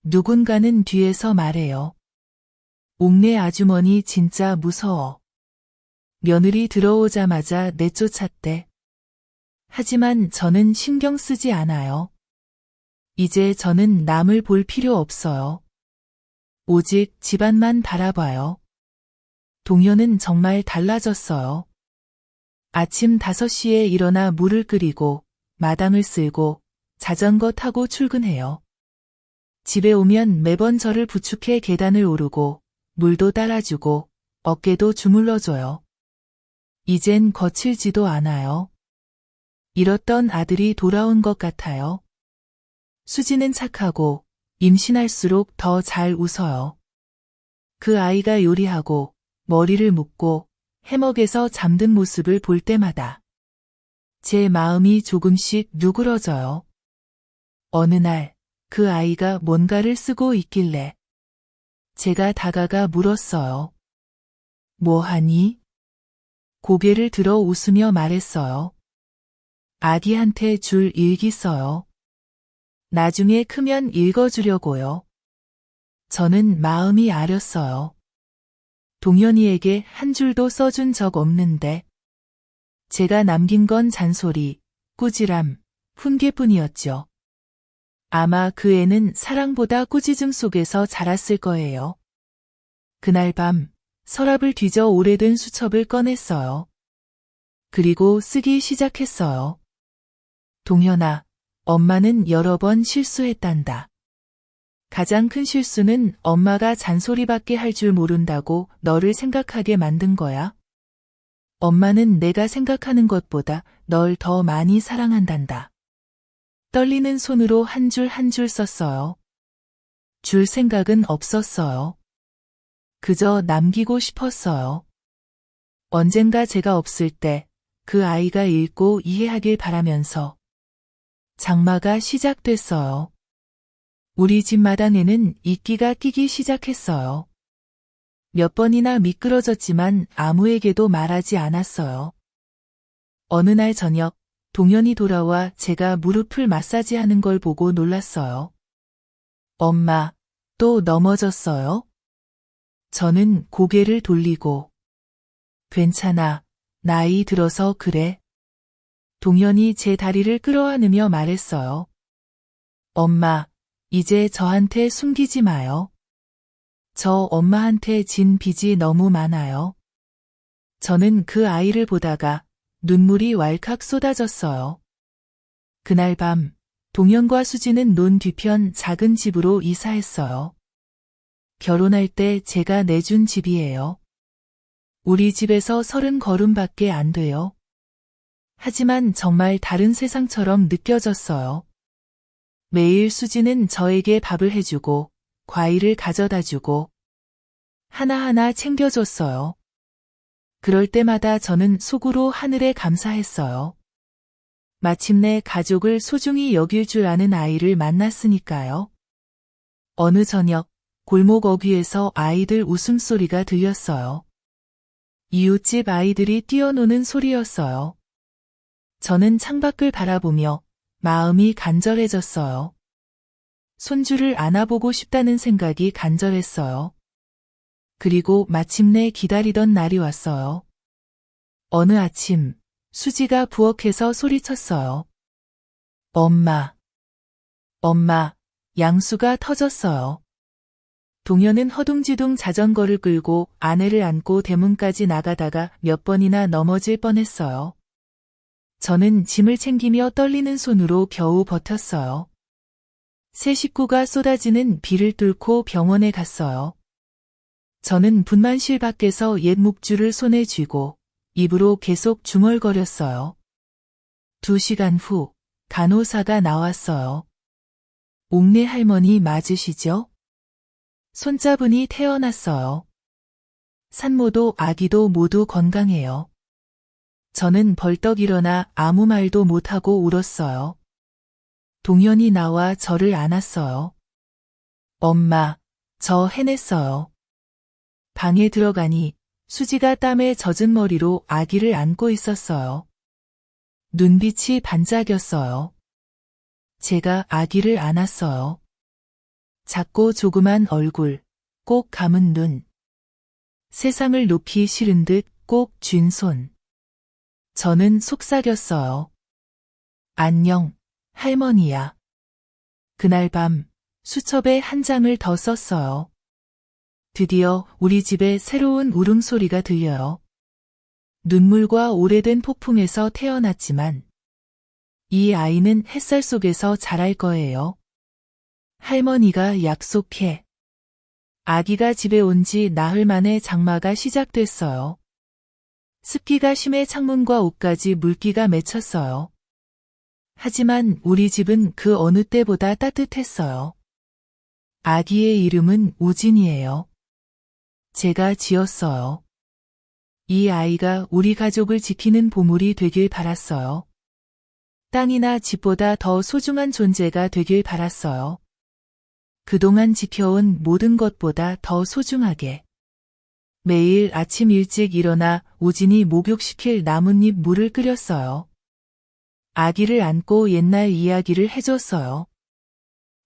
누군가는 뒤에서 말해요. 옥내 아주머니 진짜 무서워. 며느리 들어오자마자 내쫓았대. 하지만 저는 신경 쓰지 않아요. 이제 저는 남을 볼 필요 없어요. 오직 집안만 바라봐요. 동현은 정말 달라졌어요. 아침 5시에 일어나 물을 끓이고 마당을 쓸고 자전거 타고 출근해요. 집에 오면 매번 저를 부축해 계단을 오르고 물도 따라주고 어깨도 주물러줘요. 이젠 거칠지도 않아요. 잃었던 아들이 돌아온 것 같아요. 수지는 착하고 임신할수록 더 잘 웃어요. 그 아이가 요리하고 머리를 묶고 해먹에서 잠든 모습을 볼 때마다 제 마음이 조금씩 누그러져요. 어느 날 그 아이가 뭔가를 쓰고 있길래 제가 다가가 물었어요. 뭐 하니? 고개를 들어 웃으며 말했어요. 아기한테 줄 일기 써요. 나중에 크면 읽어주려고요. 저는 마음이 아렸어요. 동현이에게 한 줄도 써준 적 없는데 제가 남긴 건 잔소리, 꾸지람, 훈계뿐이었죠. 아마 그 애는 사랑보다 꾸짖음 속에서 자랐을 거예요. 그날 밤 서랍을 뒤져 오래된 수첩을 꺼냈어요. 그리고 쓰기 시작했어요. 동현아, 엄마는 여러 번 실수했단다. 가장 큰 실수는 엄마가 잔소리밖에 할 줄 모른다고 너를 생각하게 만든 거야. 엄마는 내가 생각하는 것보다 널 더 많이 사랑한단다. 떨리는 손으로 한 줄 한 줄 썼어요. 줄 생각은 없었어요. 그저 남기고 싶었어요. 언젠가 제가 없을 때 그 아이가 읽고 이해하길 바라면서 장마가 시작됐어요. 우리 집 마당에는 이끼가 끼기 시작했어요. 몇 번이나 미끄러졌지만 아무에게도 말하지 않았어요. 어느 날 저녁 동현이 돌아와 제가 무릎을 마사지하는 걸 보고 놀랐어요. 엄마, 또 넘어졌어요? 저는 고개를 돌리고 괜찮아, 나이 들어서 그래. 동현이 제 다리를 끌어안으며 말했어요. 엄마, 이제 저한테 숨기지 마요. 저 엄마한테 진 빚이 너무 많아요. 저는 그 아이를 보다가 눈물이 왈칵 쏟아졌어요. 그날 밤 동현과 수지는 논 뒤편 작은 집으로 이사했어요. 결혼할 때 제가 내준 집이에요. 우리 집에서 30걸음밖에 안 돼요. 하지만 정말 다른 세상처럼 느껴졌어요. 매일 수지는 저에게 밥을 해주고 과일을 가져다주고 하나하나 챙겨줬어요. 그럴 때마다 저는 속으로 하늘에 감사했어요. 마침내 가족을 소중히 여길 줄 아는 아이를 만났으니까요. 어느 저녁 골목 어귀에서 아이들 웃음소리가 들렸어요. 이웃집 아이들이 뛰어노는 소리였어요. 저는 창밖을 바라보며 마음이 간절해졌어요. 손주를 안아보고 싶다는 생각이 간절했어요. 그리고 마침내 기다리던 날이 왔어요. 어느 아침 수지가 부엌에서 소리쳤어요. 엄마, 엄마, 양수가 터졌어요. 동현은 허둥지둥 자전거를 끌고 아내를 안고 대문까지 나가다가 몇 번이나 넘어질 뻔했어요. 저는 짐을 챙기며 떨리는 손으로 겨우 버텼어요. 새 식구가 쏟아지는 비를 뚫고 병원에 갔어요. 저는 분만실 밖에서 옛 묵주를 손에 쥐고 입으로 계속 중얼거렸어요. 2시간 후 간호사가 나왔어요. 옥내 할머니 맞으시죠? 손자분이 태어났어요. 산모도 아기도 모두 건강해요. 저는 벌떡 일어나 아무 말도 못하고 울었어요. 동현이 나와 저를 안았어요. 엄마, 저 해냈어요. 방에 들어가니 수지가 땀에 젖은 머리로 아기를 안고 있었어요. 눈빛이 반짝였어요. 제가 아기를 안았어요. 작고 조그만 얼굴, 꼭 감은 눈. 세상을 놓기 싫은 듯 꼭 쥔 손. 저는 속삭였어요. 안녕, 할머니야. 그날 밤 수첩에 한 장을 더 썼어요. 드디어 우리 집에 새로운 울음소리가 들려요. 눈물과 오래된 폭풍에서 태어났지만 이 아이는 햇살 속에서 자랄 거예요. 할머니가 약속해. 아기가 집에 온 지 나흘 만에 장마가 시작됐어요. 습기가 심해 창문과 옷까지 물기가 맺혔어요. 하지만 우리 집은 그 어느 때보다 따뜻했어요. 아기의 이름은 우진이에요. 제가 지었어요. 이 아이가 우리 가족을 지키는 보물이 되길 바랐어요. 땅이나 집보다 더 소중한 존재가 되길 바랐어요. 그동안 지켜온 모든 것보다 더 소중하게. 매일 아침 일찍 일어나 우진이 목욕시킬 나뭇잎 물을 끓였어요. 아기를 안고 옛날 이야기를 해줬어요.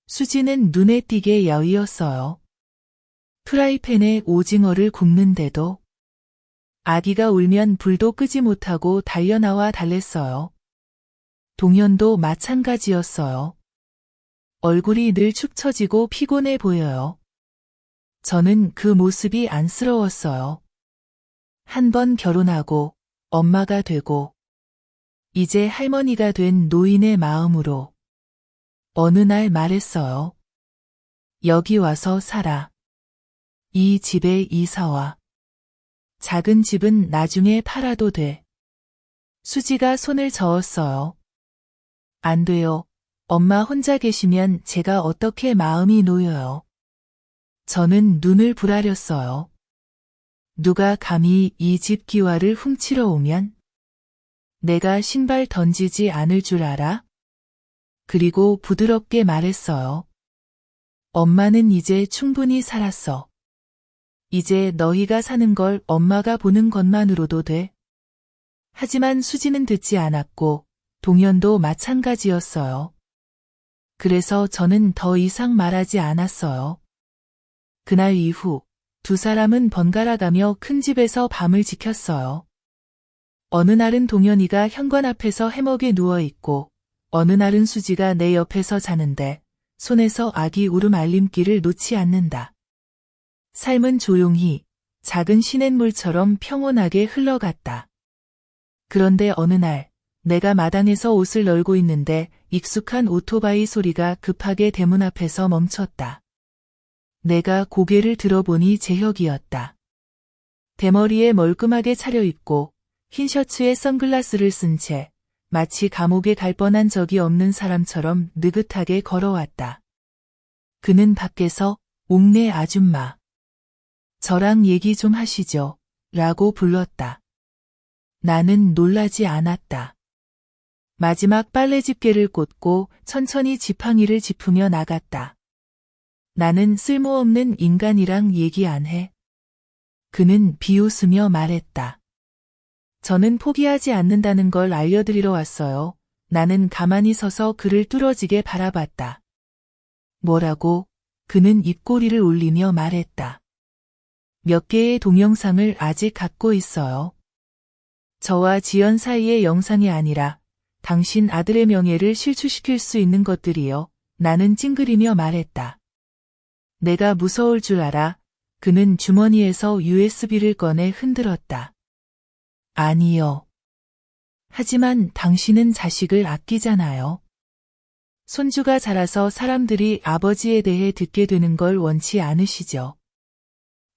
수지는 눈에 띄게 야위었어요. 프라이팬에 오징어를 굽는데도 아기가 울면 불도 끄지 못하고 달려나와 달랬어요. 동현도 마찬가지였어요. 얼굴이 늘 축 처지고 피곤해 보여요. 저는 그 모습이 안쓰러웠어요. 한 번 결혼하고 엄마가 되고 이제 할머니가 된 노인의 마음으로 어느 날 말했어요. 여기 와서 살아. 이 집에 이사와. 작은 집은 나중에 팔아도 돼. 수지가 손을 저었어요. 안 돼요. 엄마 혼자 계시면 제가 어떻게 마음이 놓여요. 저는 눈을 부라렸어요. 누가 감히 이 집 기와를 훔치러 오면 내가 신발 던지지 않을 줄 알아? 그리고 부드럽게 말했어요. 엄마는 이제 충분히 살았어. 이제 너희가 사는 걸 엄마가 보는 것만으로도 돼. 하지만 수지는 듣지 않았고 동현도 마찬가지였어요. 그래서 저는 더 이상 말하지 않았어요. 그날 이후 두 사람은 번갈아가며 큰 집에서 밤을 지켰어요. 어느 날은 동현이가 현관 앞에서 해먹에 누워있고 어느 날은 수지가 내 옆에서 자는데 손에서 아기 울음 알림기를 놓지 않는다. 삶은 조용히 작은 시냇물처럼 평온하게 흘러갔다. 그런데 어느 날 내가 마당에서 옷을 널고 있는데 익숙한 오토바이 소리가 급하게 대문 앞에서 멈췄다. 내가 고개를 들어보니 재혁이었다. 대머리에 멀끔하게 차려입고 흰 셔츠에 선글라스를 쓴 채 마치 감옥에 갈 뻔한 적이 없는 사람처럼 느긋하게 걸어왔다. 그는 밖에서 옥내 아줌마. 저랑 얘기 좀 하시죠. 라고 불렀다. 나는 놀라지 않았다. 마지막 빨래 집게를 꽂고 천천히 지팡이를 짚으며 나갔다. 나는 쓸모없는 인간이랑 얘기 안 해. 그는 비웃으며 말했다. 저는 포기하지 않는다는 걸 알려드리러 왔어요. 나는 가만히 서서 그를 뚫어지게 바라봤다. 뭐라고? 그는 입꼬리를 올리며 말했다. 몇 개의 동영상을 아직 갖고 있어요. 저와 지연 사이의 영상이 아니라 당신 아들의 명예를 실추시킬 수 있는 것들이요. 나는 찡그리며 말했다. 내가 무서울 줄 알아. 그는 주머니에서 USB를 꺼내 흔들었다. 아니요. 하지만 당신은 자식을 아끼잖아요. 손주가 자라서 사람들이 아버지에 대해 듣게 되는 걸 원치 않으시죠.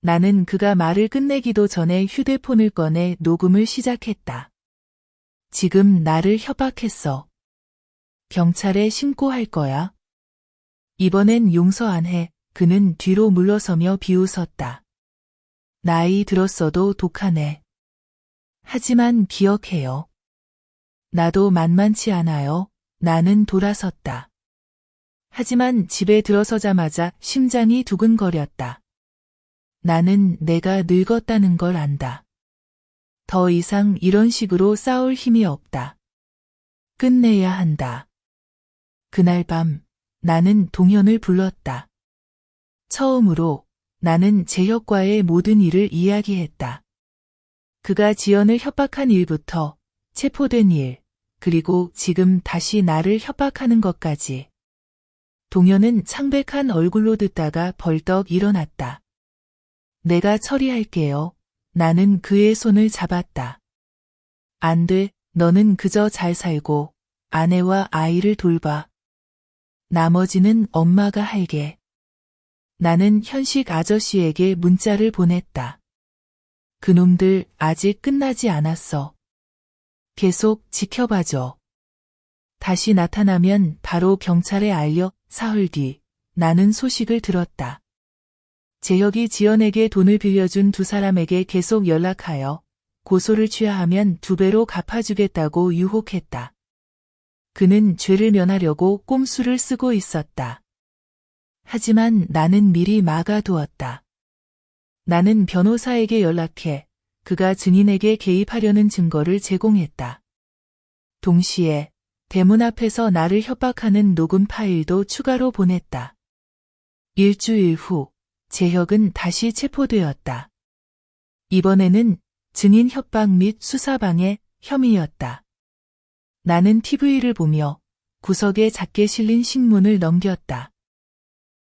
나는 그가 말을 끝내기도 전에 휴대폰을 꺼내 녹음을 시작했다. 지금 나를 협박했어. 경찰에 신고할 거야. 이번엔 용서 안 해. 그는 뒤로 물러서며 비웃었다. 나이 들었어도 독하네. 하지만 기억해요. 나도 만만치 않아요. 나는 돌아섰다. 하지만 집에 들어서자마자 심장이 두근거렸다. 나는 내가 늙었다는 걸 안다. 더 이상 이런 식으로 싸울 힘이 없다. 끝내야 한다. 그날 밤 나는 동현을 불렀다. 처음으로 나는 재혁과의 모든 일을 이야기했다. 그가 지연을 협박한 일부터 체포된 일, 그리고 지금 다시 나를 협박하는 것까지. 동현은 창백한 얼굴로 듣다가 벌떡 일어났다. 내가 처리할게요. 나는 그의 손을 잡았다. 안 돼, 너는 그저 잘 살고 아내와 아이를 돌봐. 나머지는 엄마가 할게. 나는 현식 아저씨에게 문자를 보냈다. 그놈들 아직 끝나지 않았어. 계속 지켜봐줘. 다시 나타나면 바로 경찰에 알려. 사흘 뒤 나는 소식을 들었다. 재혁이 지연에게 돈을 빌려준 두 사람에게 계속 연락하여 고소를 취하하면 2배로 갚아주겠다고 유혹했다. 그는 죄를 면하려고 꼼수를 쓰고 있었다. 하지만 나는 미리 막아두었다. 나는 변호사에게 연락해 그가 증인에게 개입하려는 증거를 제공했다. 동시에 대문 앞에서 나를 협박하는 녹음 파일도 추가로 보냈다. 일주일 후 재혁은 다시 체포되었다. 이번에는 증인 협박 및 수사방해 혐의였다. 나는 TV를 보며 구석에 작게 실린 신문을 넘겼다.